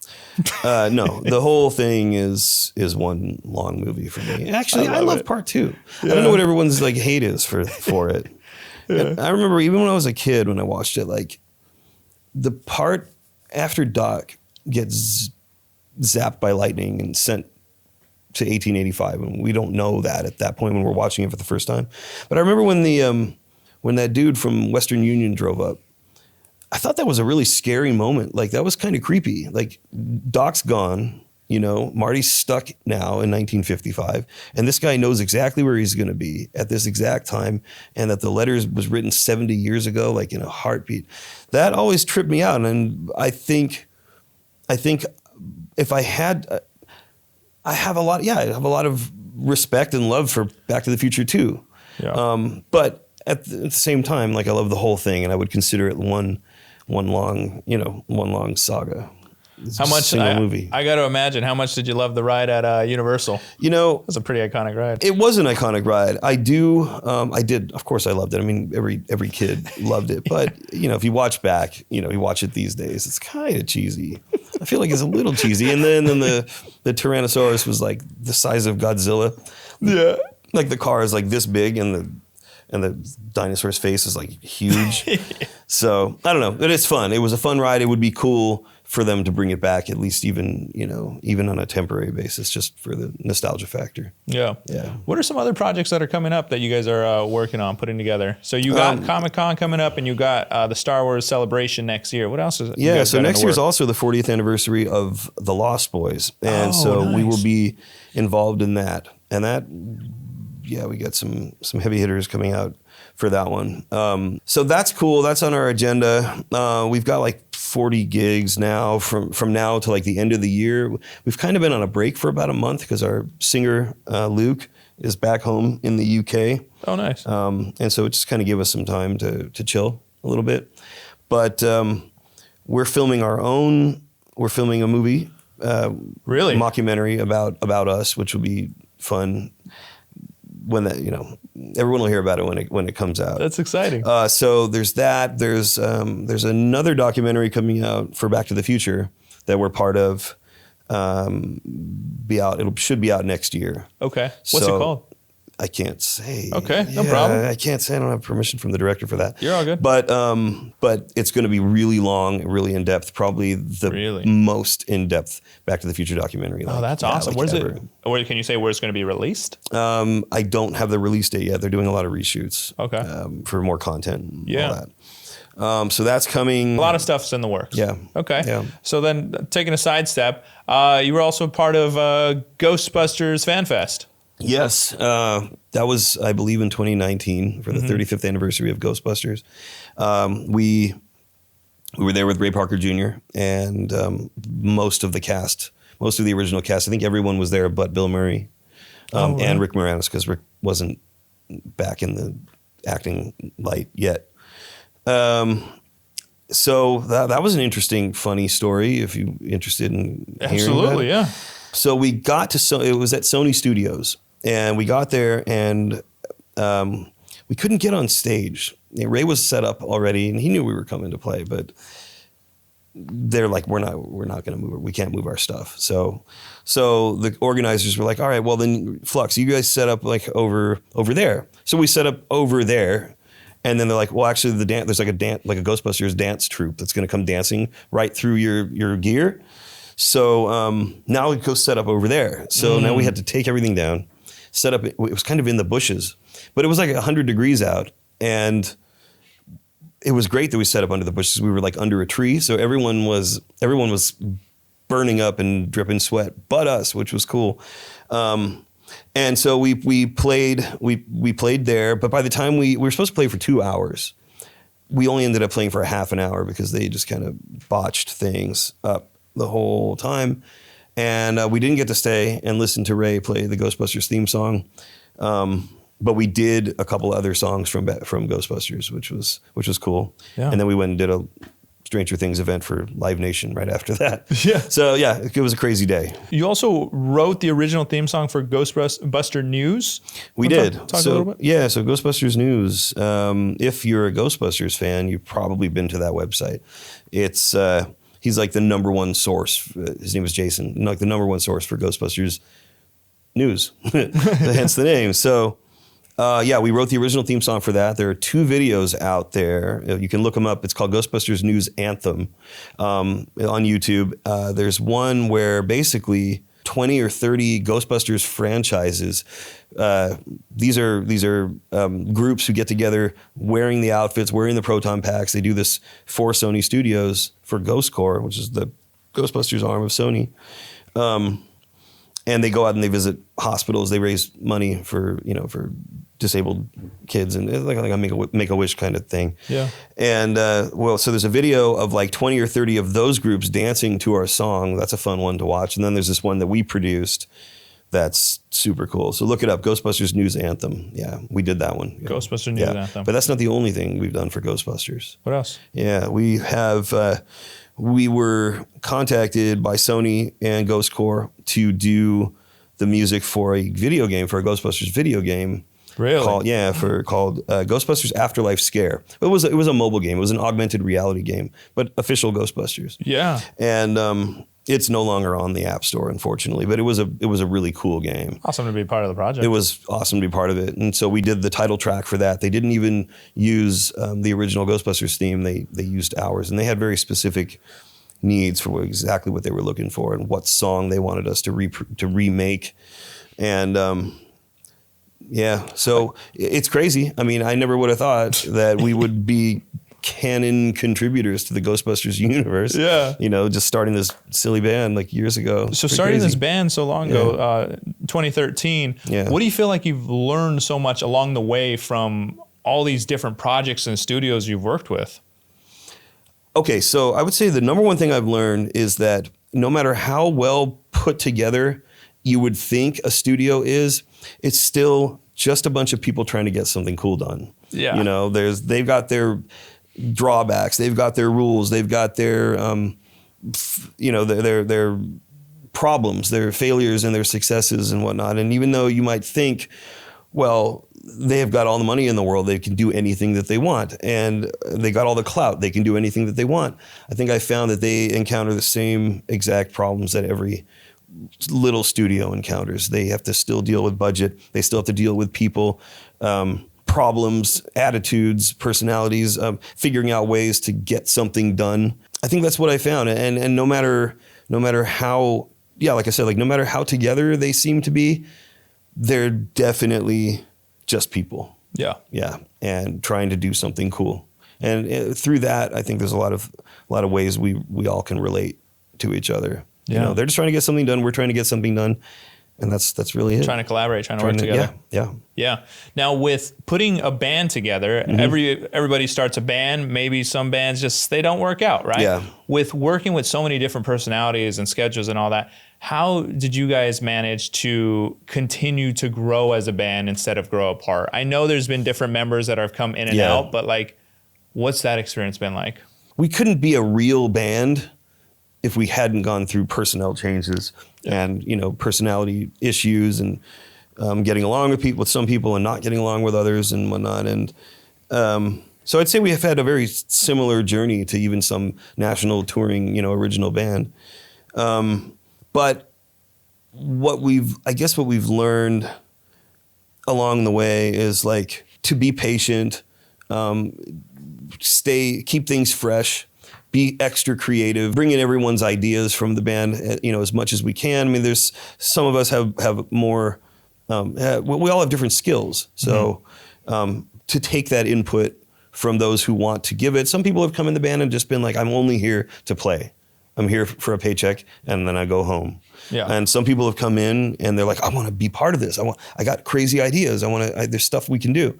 No. The whole thing is one long movie for me. Actually, I love part 2. Yeah. I don't know what everyone's hate is for it. Yeah. I remember even when I was a kid when I watched it, the part after Doc gets zapped by lightning and sent to 1885, and we don't know that at that point when we're watching it for the first time. But I remember when that dude from Western Union drove up, I thought that was a really scary moment. That was kind of creepy. Doc's gone, Marty's stuck now in 1955, and this guy knows exactly where he's going to be at this exact time, and that the letters was written 70 years ago, in a heartbeat. That always tripped me out, and I think if I had. I have a lot of respect and love for Back to the Future too. Yeah. But at the same time, I love the whole thing, and I would consider it one long saga. How much? Movie. I got to imagine. How much did you love the ride at Universal? It was a pretty iconic ride. It was an iconic ride. I did. Of course, I loved it. I mean, every kid loved it. But if you watch back, you watch it these days, it's kind of cheesy. I feel like it's a little cheesy. And then the Tyrannosaurus was the size of Godzilla. Yeah. The car is this big, and the dinosaur's face is huge. So I don't know, but it's fun. It was a fun ride. It would be cool for them to bring it back, at least even on a temporary basis, just for the nostalgia factor. Yeah. What are some other projects that are coming up that you guys are working on putting together? So you got Comic-Con coming up, and you got the Star Wars Celebration next year. What else is it? Yeah, so next year is also the 40th anniversary of The Lost Boys. And nice. We will be involved in that. And that, we got some heavy hitters coming out for that one. So that's cool. That's on our agenda. We've got 40 gigs now from now to the end of the year. We've kind of been on a break for about a month because our singer, Luke, is back home in the UK. Oh, nice. And so it just kind of gave us some time to chill a little bit. But we're filming a movie, really? Mockumentary about us, which will be fun. When that, everyone will hear about it when it comes out. That's exciting. So there's that. There's another documentary coming out for Back to the Future that we're part of. Should be out next year. Okay. What's it called? I can't say. Okay, no problem. I can't say. I don't have permission from the director for that. You're all good. But it's going to be really long, really in depth. Probably the most in depth Back to the Future documentary. Oh, that's awesome. Where's it? Or can you say where it's going to be released? I don't have the release date yet. They're doing a lot of reshoots. Okay. For more content. And all that. So that's coming. A lot of stuff's in the works. Yeah. Okay. Yeah. So then, taking a sidestep, you were also part of Ghostbusters Fan Fest. Yes, that was, I believe, in 2019 for the 35th anniversary of Ghostbusters. We were there with Ray Parker Jr. and most of the cast, most of the original cast. I think everyone was there but Bill Murray and Rick Moranis, because Rick wasn't back in the acting light yet. So that was an interesting, funny story if you're interested in hearing Absolutely, that. yeah. So we got to, it was at Sony Studios, and we got there and we couldn't get on stage. Ray was set up already and he knew we were coming to play, but they're like, we're not going to move, we can't move our stuff. So the organizers were like, all right, well then Flux, you guys set up like over there. So we set up over there. And then they're like, well, actually there's like a Ghostbusters dance troupe that's going to come dancing right through your gear. So now we go set up over there. So now we had to take everything down, set up. It was kind of in the bushes, but it was like 100 degrees out, and it was great that we set up under the bushes. We were like under a tree, so everyone was burning up and dripping sweat, but us, which was cool. And so we played there, but by the time we were supposed to play for 2 hours, we only ended up playing for a half an hour because they just kind of botched things up the whole time. And we didn't get to stay and listen to Ray play the Ghostbusters theme song. But we did a couple other songs from Ghostbusters, which was cool. Yeah. And then we went and did a Stranger Things event for Live Nation right after that. Yeah. So yeah, it was a crazy day. You also wrote the original theme song for Ghostbuster News. We did. Talk a little bit. Yeah. So Ghostbusters News. If you're a Ghostbusters fan, you've probably been to that website. It's he's like the number one source. His name is Jason. Like the number one source for Ghostbusters News. Hence the name. So. We wrote the original theme song for that. There are 2 videos out there. You can look them up. It's called Ghostbusters News Anthem on YouTube. There's one where basically 20 or 30 Ghostbusters franchises. These are groups who get together wearing the outfits, wearing the proton packs. They do this for Sony Studios for Ghost Corps, which is the Ghostbusters arm of Sony. And they go out and they visit hospitals. They raise money for disabled kids and like a Make-A-Wish kind of thing. Yeah. And so there's a video of like 20 or 30 of those groups dancing to our song. That's a fun one to watch. And then there's this one that we produced that's super cool. So look it up, Ghostbusters News Anthem. Yeah, we did that one. Ghostbusters News Anthem. But that's not the only thing we've done for Ghostbusters. What else? Yeah, we have. We were contacted by Sony and Ghost Corps to do the music for a video game, for a Ghostbusters video game. Really? Called Ghostbusters Afterlife Scare. It was a mobile game. It was an augmented reality game, but official Ghostbusters. Yeah. And it's no longer on the App Store, unfortunately. But it was a really cool game. Awesome to be part of the project. It was awesome to be part of it, and so we did the title track for that. They didn't even use the original Ghostbusters theme. They used ours, and they had very specific needs for exactly what they were looking for and what song they wanted us to remake, and. So it's crazy. I mean, I never would have thought that we would be canon contributors to the Ghostbusters universe. Yeah. Just starting this silly band like years ago. So starting this band so long ago, 2013, what do you feel like you've learned so much along the way from all these different projects and studios you've worked with? Okay, so I would say the number one thing I've learned is that no matter how well put together you would think a studio is, it's still just a bunch of people trying to get something cool done. Yeah. They've got their drawbacks, they've got their rules, they've got their their problems, their failures and their successes and whatnot. And even though you might think, well, they have got all the money in the world. They can do anything that they want. And they got all the clout. They can do anything that they want. I think I found that they encounter the same exact problems that every little studio encounters. They have to still deal with budget. They still have to deal with people, problems, attitudes, personalities, figuring out ways to get something done. I think that's what I found. And no matter how, like I said, like no matter how together they seem to be, they're definitely just people. Yeah. Yeah. And trying to do something cool. And through that, I think there's a lot of ways we all can relate to each other. Yeah. You know, they're just trying to get something done. We're trying to get something done. And that's really it. Trying to collaborate, trying to work together. Yeah. Now with putting a band together, everybody starts a band. Maybe some bands they don't work out, right? Yeah. With working with so many different personalities and schedules and all that, how did you guys manage to continue to grow as a band instead of grow apart? I know there's been different members that have come in and out, but like, what's that experience been like? We couldn't be a real band if we hadn't gone through personnel changes and, you know, personality issues and getting along with some people and not getting along with others and whatnot. And so I'd say we have had a very similar journey to even some national touring, you know, original band. But what we've learned along the way is like to be patient, keep things fresh, be extra creative, bring in everyone's ideas from the band, you know, as much as we can. I mean, there's some of us have more, we all have different skills. So to take that input from those who want to give it. Some people have come in the band and just been like, I'm only here to play. I'm here for a paycheck and then I go home. Yeah. And some people have come in and they're like, I want to be part of this. I got crazy ideas. There's stuff we can do.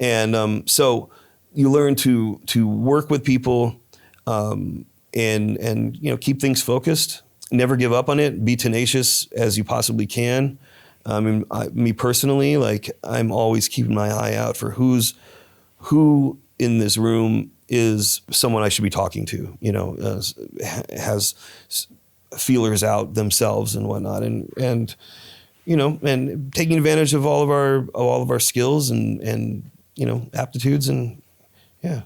And so you learn to work with people and you know, keep things focused, never give up on it, be tenacious as you possibly can. I mean, me personally, like I'm always keeping my eye out for who in this room is someone I should be talking to, you know, has feelers out themselves and whatnot, and you know, and taking advantage of all of our skills and you know, aptitudes, and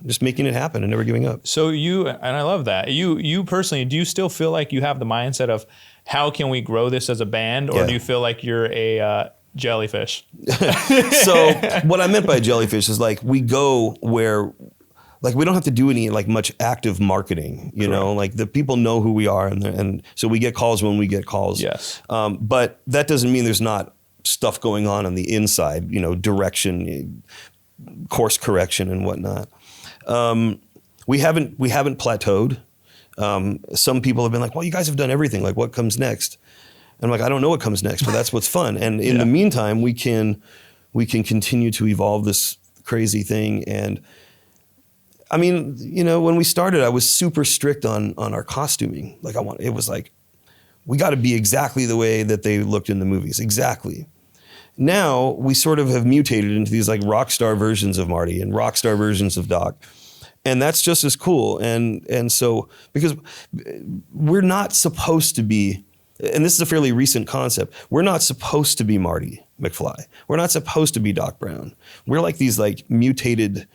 just making it happen and never giving up. So and I love that. You personally, do you still feel like you have the mindset of how can we grow this as a band, or do you feel like you're a jellyfish? So what I meant by jellyfish is like we go where, like we don't have to do any like much active marketing, you know, like the people know who we are, and so we get calls when we get calls. Yes. But that doesn't mean there's not stuff going on the inside, you know, direction, course correction and whatnot. We haven't plateaued. Some people have been like, well, you guys have done everything. Like what comes next? And I'm like, I don't know what comes next, but that's what's fun. And in the meantime, we can continue to evolve this crazy thing. And I mean, you know, when we started, I was super strict on our costuming. Like it was like, we got to be exactly the way that they looked in the movies. Exactly. Now we sort of have mutated into these like rock star versions of Marty and rock star versions of Doc. And that's just as cool. And so, because we're not supposed to be, and this is a fairly recent concept, we're not supposed to be Marty McFly. We're not supposed to be Doc Brown. We're like these like mutated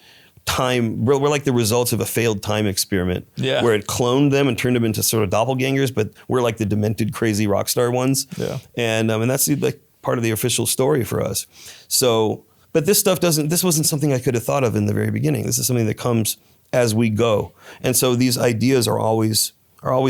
we're like the results of a failed time experiment where it cloned them and turned them into sort of doppelgangers, but we're like the demented, crazy rock star ones. Yeah. And that's like part of the official story for us. So, but this wasn't something I could have thought of in the very beginning. This is something that comes as we go. And so these ideas are always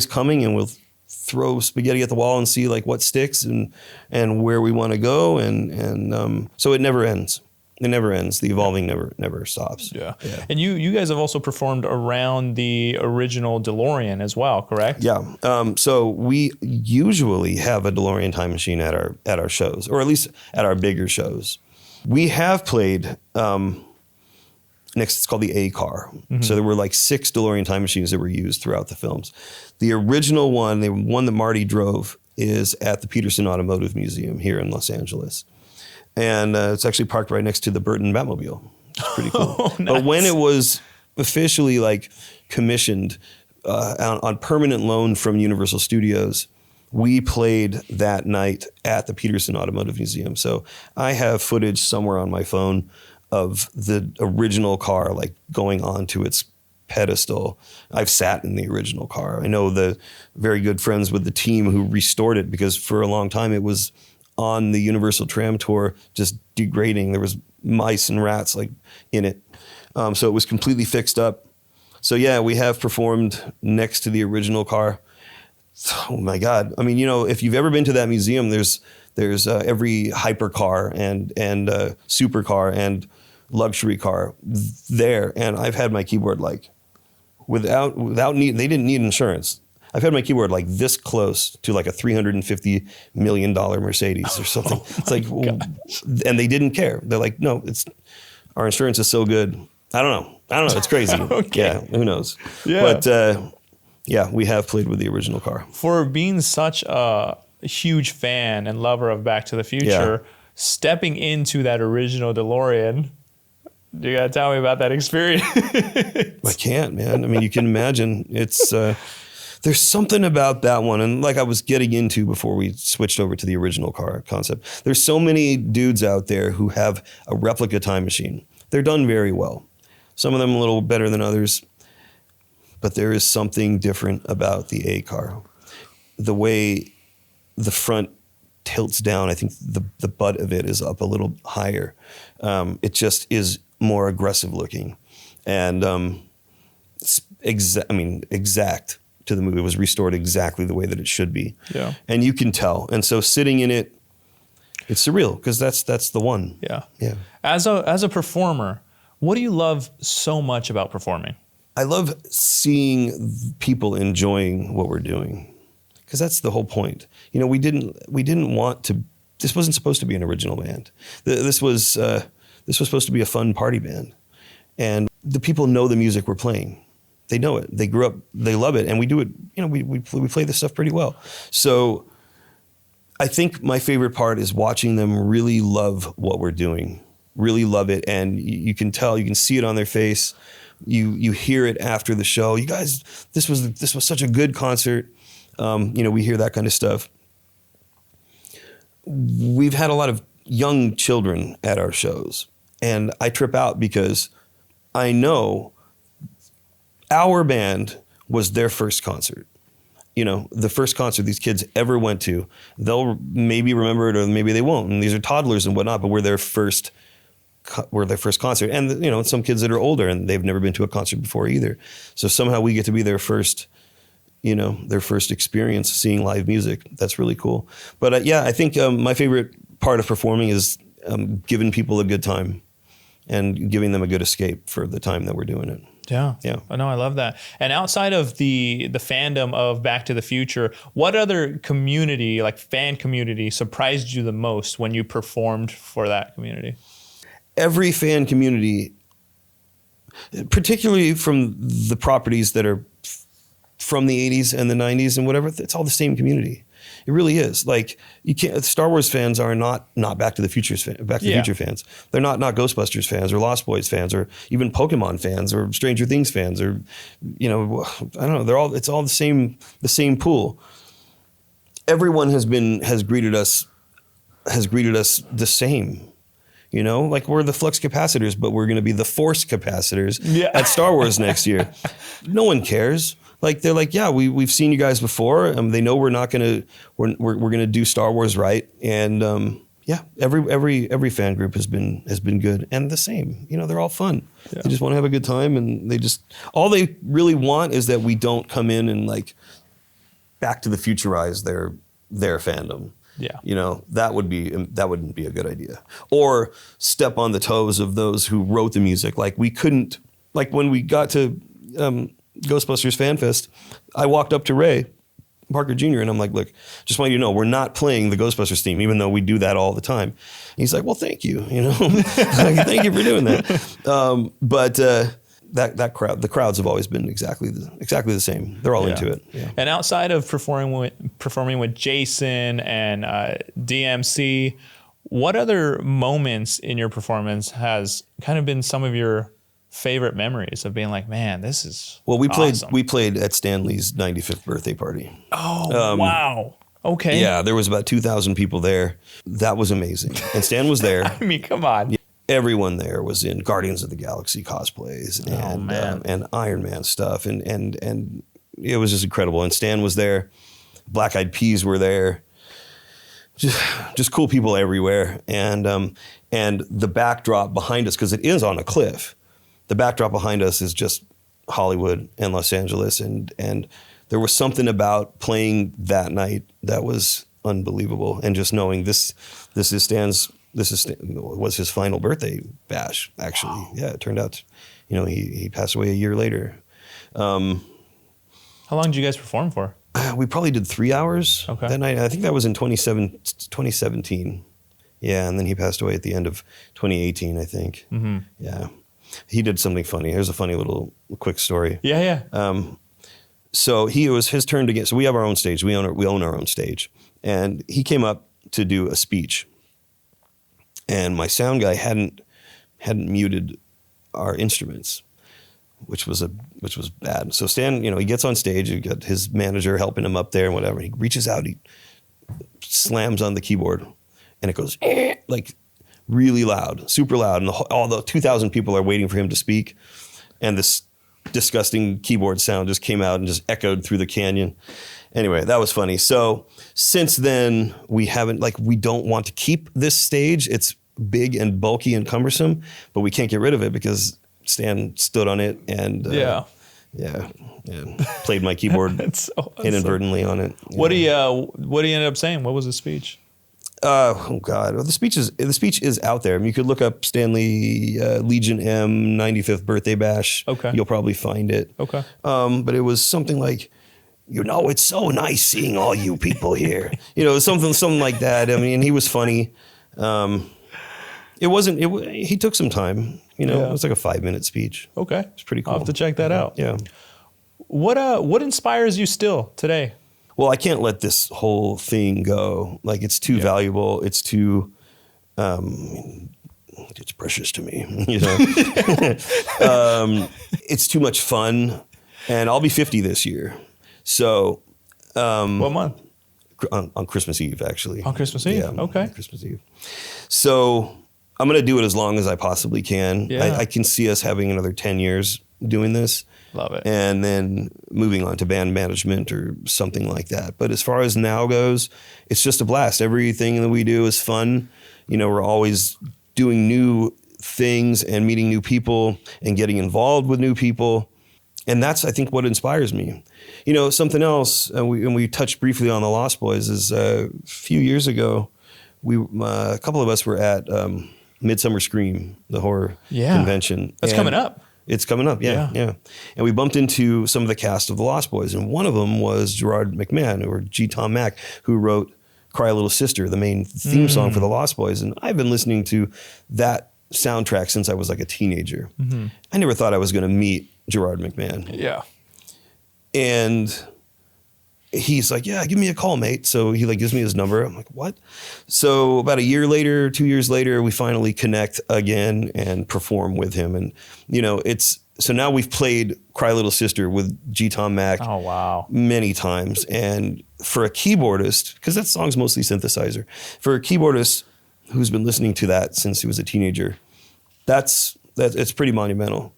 coming, and we'll throw spaghetti at the wall and see like what sticks and where we want to go. And so it never ends. It never ends. The evolving never stops. Yeah. And you guys have also performed around the original DeLorean as well, correct? Yeah. So we usually have a DeLorean time machine at our shows, or at least at our bigger shows. We have played next, it's called the A car. Mm-hmm. So there were like 6 DeLorean time machines that were used throughout the films. The original one, the one that Marty drove, is at the Peterson Automotive Museum here in Los Angeles. And it's actually parked right next to the Burton Batmobile. It's pretty cool. Oh, nice. But when it was officially like commissioned on permanent loan from Universal Studios, we played that night at the Peterson Automotive Museum. So I have footage somewhere on my phone of the original car, like going onto its pedestal. I've sat in the original car. I know the very good friends with the team who restored it, because for a long time it was on the Universal Tram Tour, just degrading. There was mice and rats like in it. So it was completely fixed up. So yeah, we have performed next to the original car. Oh my God. I mean, if you've ever been to that museum, there's every hypercar and supercar and luxury car there. And I've had my keyboard like without need, they didn't need insurance. I've had my keyboard like this close to like a $350 million Mercedes or something. It's like, and they didn't care. They're like, no, our insurance is so good. I don't know. It's crazy. Okay. Yeah. Who knows? Yeah. But yeah, we have played with the original car. For being such a huge fan and lover of Back to the Future, stepping into that original DeLorean, you gotta tell me about that experience. I can't, man. I mean, you can imagine. It's there's something about that one, and like I was getting into before we switched over to the original car concept. There's so many dudes out there who have a replica time machine. They're done very well. Some of them a little better than others, but there is something different about the A car. The way the front tilts down, I think the butt of it is up a little higher. It just is more aggressive looking, and exact to the movie. It was restored exactly the way that it should be. Yeah, and you can tell. And so sitting in it, it's surreal because that's the one. Yeah, yeah. As a performer, what do you love so much about performing? I love seeing people enjoying what we're doing, because that's the whole point. We didn't want to. This wasn't supposed to be an original band. This was supposed to be a fun party band, and the people know the music we're playing. They know it. They grew up. They love it, and we do it. We play this stuff pretty well. So I think my favorite part is watching them really love what we're doing, really love it, and you can tell. You can see it on their face. You hear it after the show. You guys, this was such a good concert. We hear that kind of stuff. We've had a lot of young children at our shows, and I trip out because I know our band was their first concert. The first concert these kids ever went to. They'll maybe remember it or maybe they won't. And these are toddlers and whatnot, but we're their first concert. And some kids that are older and they've never been to a concert before either. So somehow we get to be their first experience seeing live music. That's really cool. But I think my favorite part of performing is giving people a good time and giving them a good escape for the time that we're doing it. Yeah. Yeah. No, I love that. And outside of the fandom of Back to the Future, what other community, like fan community, surprised you the most when you performed for that community? Every fan community, particularly from the properties that are from the 80s and the 90s and whatever, it's all the same community. It really is. Like, you can't. Star Wars fans are not Back to the Future fans. They're not Ghostbusters fans or Lost Boys fans or even Pokemon fans or Stranger Things fans or I don't know. It's all the same pool. Everyone has greeted us the same. Like we're the Flux Capacitors, but we're going to be the Force Capacitors at Star Wars next year. No one cares. Like, they're like, yeah, we've seen you guys before. They know we're going to do Star Wars right. And every fan group has been good and the same. They're all fun. Yeah. They just want to have a good time, and all they really want is that we don't come in and like Back to the Futurize their fandom. Yeah. That wouldn't be a good idea. Or step on the toes of those who wrote the music. Like, we couldn't, like when we got to Ghostbusters Fan Fest, I walked up to Ray Parker Jr. and I'm like, look, just want you to know, we're not playing the Ghostbusters theme, even though we do that all the time. And he's like, well, thank you. Thank you for doing that. But the crowds have always been exactly the same. They're all into it. Yeah. And outside of performing with Jason and DMC, what other moments in your performance has kind of been some of your favorite memories of being like, man, this is awesome. We played at Stan Lee's 95th birthday party. Oh, wow. Okay. Yeah, there was about 2,000 people there. That was amazing. And Stan was there. I mean, come on. Everyone there was in Guardians of the Galaxy cosplays and Iron Man stuff, and it was just incredible. And Stan was there, Black Eyed Peas were there, just cool people everywhere. And the backdrop behind us, because it is on a cliff, the backdrop behind us is just Hollywood and Los Angeles, and there was something about playing that night that was unbelievable, and just knowing this was his final birthday bash, actually. Wow. Yeah, it turned out, he passed away a year later. How long did you guys perform for? We probably did 3 hours that night. I think that was in 2017. Yeah, and then he passed away at the end of 2018, I think. Mm-hmm. Yeah. He did something funny. Here's a funny little quick story. Yeah. So it was his turn to get, so we have our own stage. We own our own stage. And he came up to do a speech. And my sound guy hadn't muted our instruments, which was bad. So Stan, he gets on stage. You got his manager helping him up there and whatever. He reaches out, he slams on the keyboard, and it goes like really loud, super loud, and all the 2,000 people are waiting for him to speak, and this disgusting keyboard sound just came out and just echoed through the canyon. Anyway, that was funny. So since then, we don't want to keep this stage. It's big and bulky and cumbersome, but we can't get rid of it because Stan stood on it and played my keyboard inadvertently on it. What do you end up saying? What was the speech? Oh God! Well, the speech is out there. I mean, you could look up Stanley Legion M 95th birthday bash. Okay, you'll probably find it. Okay, but it was something like, it's so nice seeing all you people here. Something like that. I mean, he was funny. He took some time. It was like a 5-minute speech. Okay, it's pretty cool. I'll have to check that out. Yeah. What inspires you still today? Well, I can't let this whole thing go. Like, it's too valuable. It's too, it's precious to me, it's too much fun. And I'll be 50 this year. So. What month? On Christmas Eve, actually. On Christmas Eve? Yeah. Okay. Christmas Eve. So I'm going to do it as long as I possibly can. Yeah. I can see us having another 10 years doing this. Love it. And then moving on to band management or something like that. But as far as now goes, it's just a blast. Everything that we do is fun. We're always doing new things and meeting new people and getting involved with new people. And that's, I think, what inspires me. Something else, and we touched briefly on the Lost Boys, is a few years ago, a couple of us were at Midsummer Scream, the horror convention. That's coming up. It's coming up, yeah. And we bumped into some of the cast of the Lost Boys, and one of them was Gerard McMahon, or G. Tom Mack, who wrote Cry Little Sister, the main theme song for the Lost Boys. And I've been listening to that soundtrack since I was like a teenager. Mm-hmm. I never thought I was going to meet Gerard McMahon. Yeah. And he's like, yeah, give me a call, mate. So he gives me his number. I'm like, what? So about 2 years later, we finally connect again and perform with him. And, so now we've played Cry Little Sister with G. Tom Mack. Oh, wow. Many times. And for a keyboardist, because that song's mostly synthesizer, for a keyboardist who's been listening to that since he was a teenager, it's pretty monumental.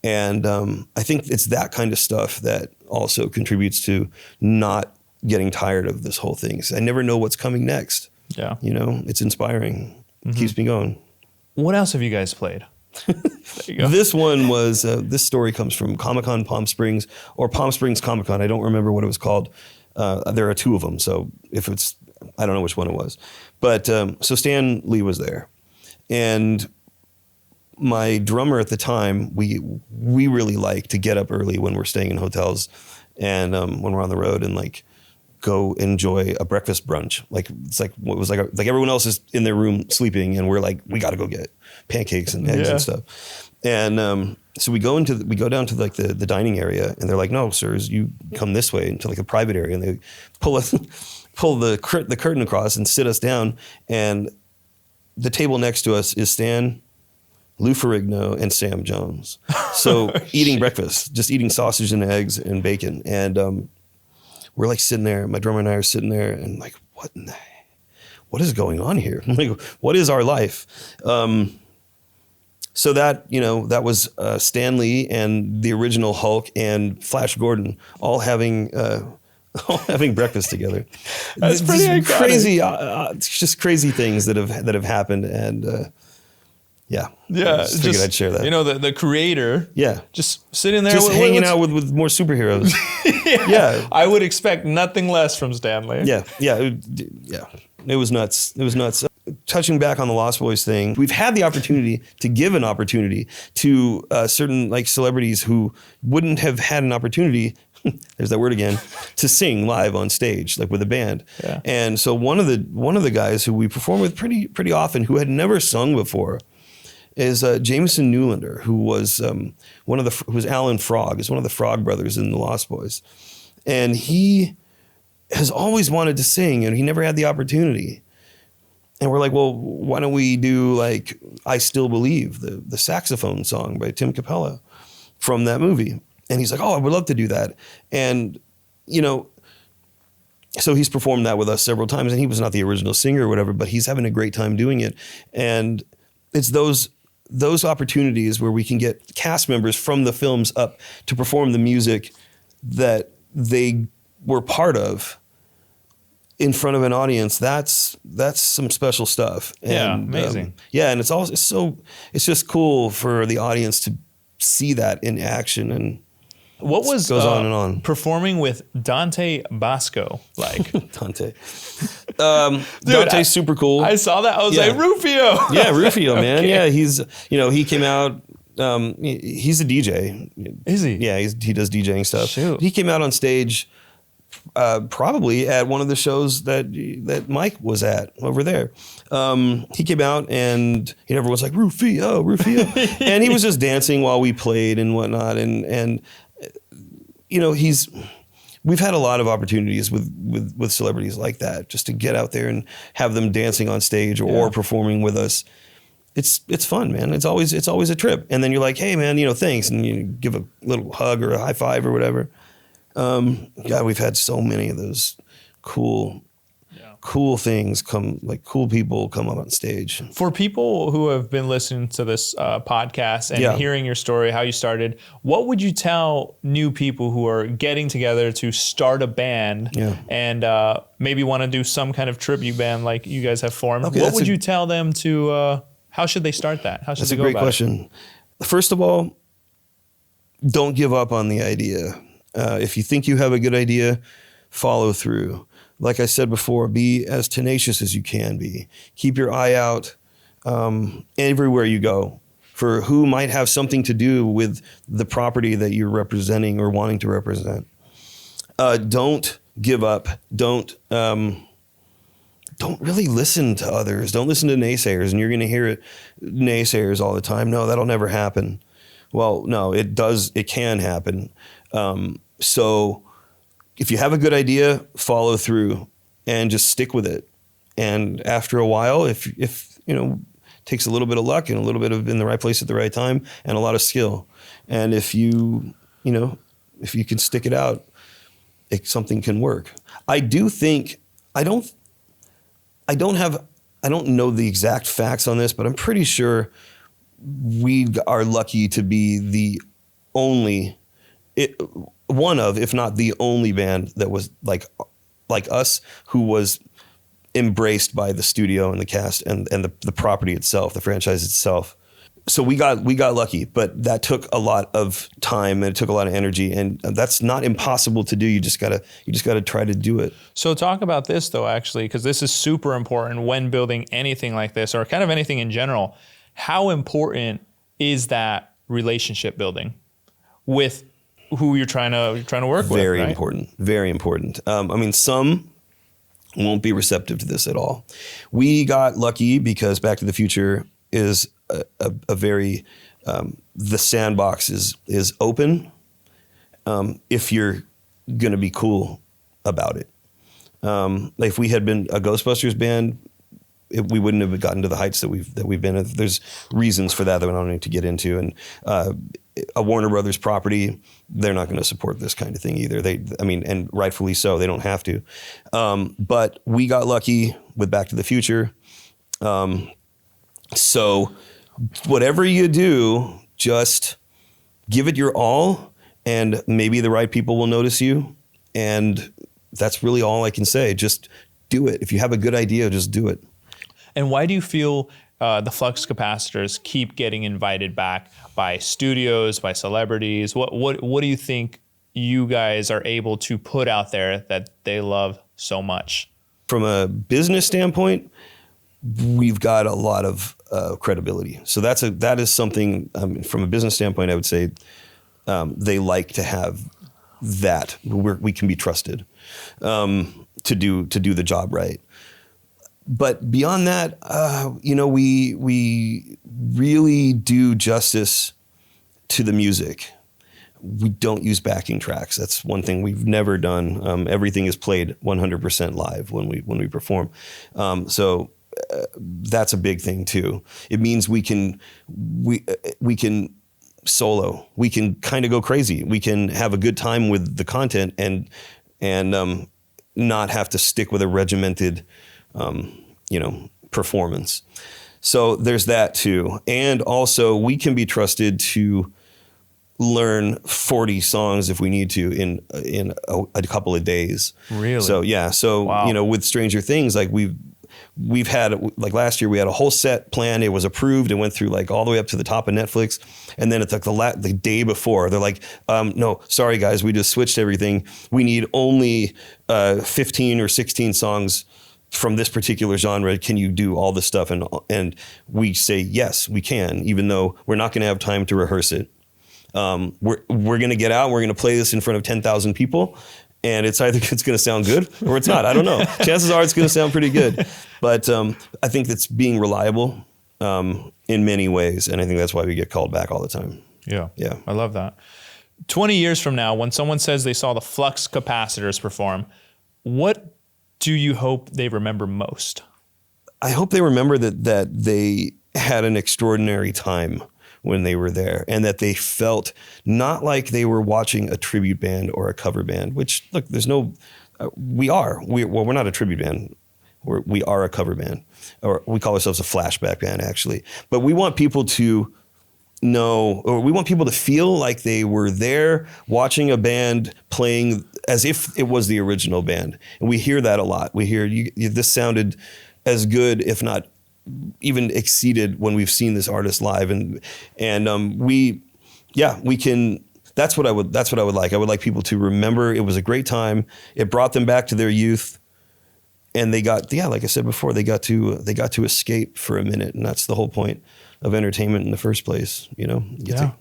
And I think it's that kind of stuff that also contributes to not getting tired of this whole thing. So I never know what's coming next. Yeah. It's inspiring. It keeps me going. What else have you guys played? There you go. This one was, this story comes from Comic-Con Palm Springs, or Palm Springs Comic-Con. I don't remember what it was called. There are two of them. So I don't know which one it was. But so Stan Lee was there. And my drummer at the time, we really like to get up early when we're staying in hotels and when we're on the road and go enjoy a breakfast brunch. Like everyone else is in their room sleeping and we're like, we got to go get pancakes and eggs and stuff. And so we go down to the dining area and they're like, no, sirs, you come this way into a private area. And they pull the curtain across and sit us down. And the table next to us is Stan, Lou Ferrigno, and Sam Jones. So eating breakfast, just eating sausage and eggs and bacon. And we're like sitting there, my drummer and I are sitting there and like, what is going on here? Like, what is our life? So that, that was Stan Lee and the original Hulk and Flash Gordon all having breakfast together. That's pretty iconic. Crazy. It's just crazy things that have happened, and yeah. I just figured I'd share that. The creator. Yeah. Just sitting there, just hanging out with more superheroes. Yeah. I would expect nothing less from Stan Lee. Yeah. It was nuts. Touching back on the Lost Boys thing, we've had the opportunity to give an opportunity to certain like celebrities who wouldn't have had an opportunity. There's that word again, to sing live on stage, like with a band. Yeah. And so one of the guys who we perform with pretty often, who had never sung before, is Jameson Newlander, who was who was Alan Frog, is one of the Frog brothers in the Lost Boys, and he has always wanted to sing, and he never had the opportunity. And we're like, well, why don't we do like "I Still Believe," the saxophone song by Tim Capella from that movie? And he's like, oh, I would love to do that. And, so he's performed that with us several times, and he was not the original singer or whatever, but he's having a great time doing it. And it's those opportunities where we can get cast members from the films up to perform the music that they were part of in front of an audience. That's some special stuff. Yeah, And, amazing. And it's just cool for the audience to see that in action. And what was goes on and on. Performing with Dante Basco like? Dante. Dante's super cool. I saw that. I was like, Rufio. Yeah, Rufio, man. Okay. Yeah, he's, he came out, he's a DJ. Is he? Yeah, he does DJing stuff. Shoot. He came out on stage probably at one of the shows that Mike was at over there. He came out and everyone's like, Rufio. And he was just dancing while we played and whatnot. And we've had a lot of opportunities with celebrities like that, just to get out there and have them dancing on stage or performing with us. It's fun, man. It's always a trip. And then you're like, hey man, thanks. And you give a little hug or a high five or whatever. God, we've had so many of those cool things cool people come up on stage. For people who have been listening to this podcast and hearing your story, how you started, what would you tell new people who are getting together to start a band and maybe want to do some kind of tribute band like you guys have formed? Okay, what would you tell them to, how should they start that? How should they go about it? That's a great question. First of all, don't give up on the idea. If you think you have a good idea, follow through. Like I said before, be as tenacious as you can be. Keep your eye out everywhere you go for who might have something to do with the property that you're representing or wanting to represent. Don't give up. Don't really listen to others. Don't listen to naysayers, and you're going to hear naysayers all the time. No, that'll never happen. Well, no, it does. It can happen. So if you have a good idea, follow through and just stick with it. And after a while, if takes a little bit of luck and a little bit of in the right place at the right time and a lot of skill. And if you can stick it out, something can work. I do think, I don't know the exact facts on this, but I'm pretty sure we are lucky to be the only, one of, if not the only band that was like us, who was embraced by the studio and the cast and the property itself, the franchise itself. So we got lucky, but that took a lot of time and it took a lot of energy, and that's not impossible to do. You just gotta try to do it. So talk about this though, actually, because this is super important when building anything like this, or kind of anything in general. How important is that relationship building with who you're trying to work with? Very important. Very important. Some won't be receptive to this at all. We got lucky because Back to the Future is a very the sandbox is open if you're gonna be cool about it. Like if we had been a Ghostbusters band, we wouldn't have gotten to the heights that we've been. There's reasons for that I don't need to get into, and a Warner Brothers property, they're not going to support this kind of thing either. And rightfully so. They don't have to. But we got lucky with Back to the Future. So whatever you do, just give it your all, and maybe the right people will notice you. And that's really all I can say. Just do it. If you have a good idea, just do it. And why do you feel the Flux Capacitors keep getting invited back by studios, by celebrities? What do you think you guys are able to put out there that they love so much? From a business standpoint, we've got a lot of credibility. So that is something, from a business standpoint, I would say they like to have that. We can be trusted to do the job right. But beyond that, we really do justice to the music. We don't use backing tracks. That's one thing we've never done. Everything is played 100% live when we perform. So that's a big thing too. It means we can solo. We can kind of go crazy. We can have a good time with the content and not have to stick with a regimented performance. So there's that too. And also we can be trusted to learn 40 songs if we need to in a couple of days. Really? So yeah. So, wow. With Stranger Things, like we've had, like last year we had a whole set planned. It was approved and went through like all the way up to the top of Netflix. And then it's like the day before they're like, no, sorry guys, we just switched everything. We need only 15 or 16 songs from this particular genre. Can you do all this stuff? And we say, yes, we can, even though we're not going to have time to rehearse it. We're going to get out, we're going to play this in front of 10,000 people. And it's either it's going to sound good or it's not. I don't know. Chances are it's going to sound pretty good. But I think that's being reliable in many ways. And I think that's why we get called back all the time. Yeah. Yeah. I love that. 20 years from now, when someone says they saw the Flux Capacitors perform, what do you hope they remember most? I hope they remember that they had an extraordinary time when they were there, and that they felt not like they were watching a tribute band or a cover band, which, look, there's no, we're not a tribute band. We are a cover band, or we call ourselves a flashback band, actually. But we want people to know, or we want people to feel like they were there watching a band playing as if it was the original band. And we hear that a lot. We hear, this sounded as good, if not even exceeded, when we've seen this artist live, and we can. That's what I would like. I would like people to remember it was a great time. It brought them back to their youth, and they got, like I said before, they got to escape for a minute, and that's the whole point of entertainment in the first place. You get to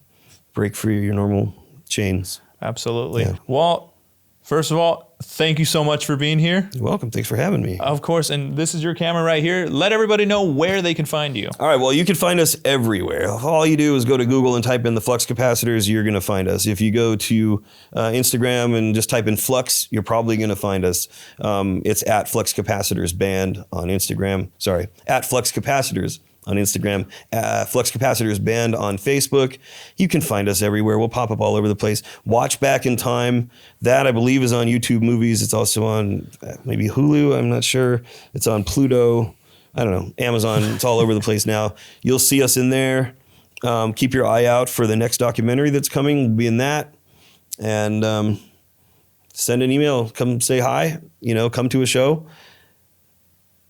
break free of your normal chains. Absolutely. Yeah. Well, first of all, thank you so much for being here. You're welcome. Thanks for having me. Of course. And this is your camera right here. Let everybody know where they can find you. All right. Well, you can find us everywhere. All you do is go to Google and type in the Flux Capacitors. You're going to find us. If you go to Instagram and just type in Flux, you're probably going to find us. It's at Flux Capacitors Band on Instagram. Sorry, at Flux Capacitors on Instagram, Flux Capacitors Band on Facebook. You can find us everywhere. We'll pop up all over the place. Watch Back in Time. That, I believe, is on YouTube Movies. It's also on maybe Hulu. I'm not sure. It's on Pluto. I don't know. Amazon. It's all over the place now. You'll see us in there. Keep your eye out for the next documentary that's coming. We'll be in that. And send an email. Come say hi. Come to a show.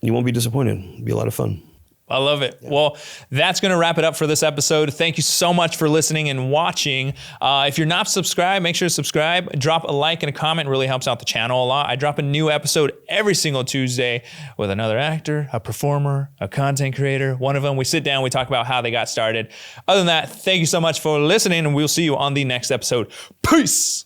You won't be disappointed. It'll be a lot of fun. I love it. Yeah. Well, that's going to wrap it up for this episode. Thank you so much for listening and watching. If you're not subscribed, make sure to subscribe. Drop a like and a comment. It really helps out the channel a lot. I drop a new episode every single Tuesday with another actor, a performer, a content creator. One of them, we sit down, we talk about how they got started. Other than that, thank you so much for listening, and we'll see you on the next episode. Peace.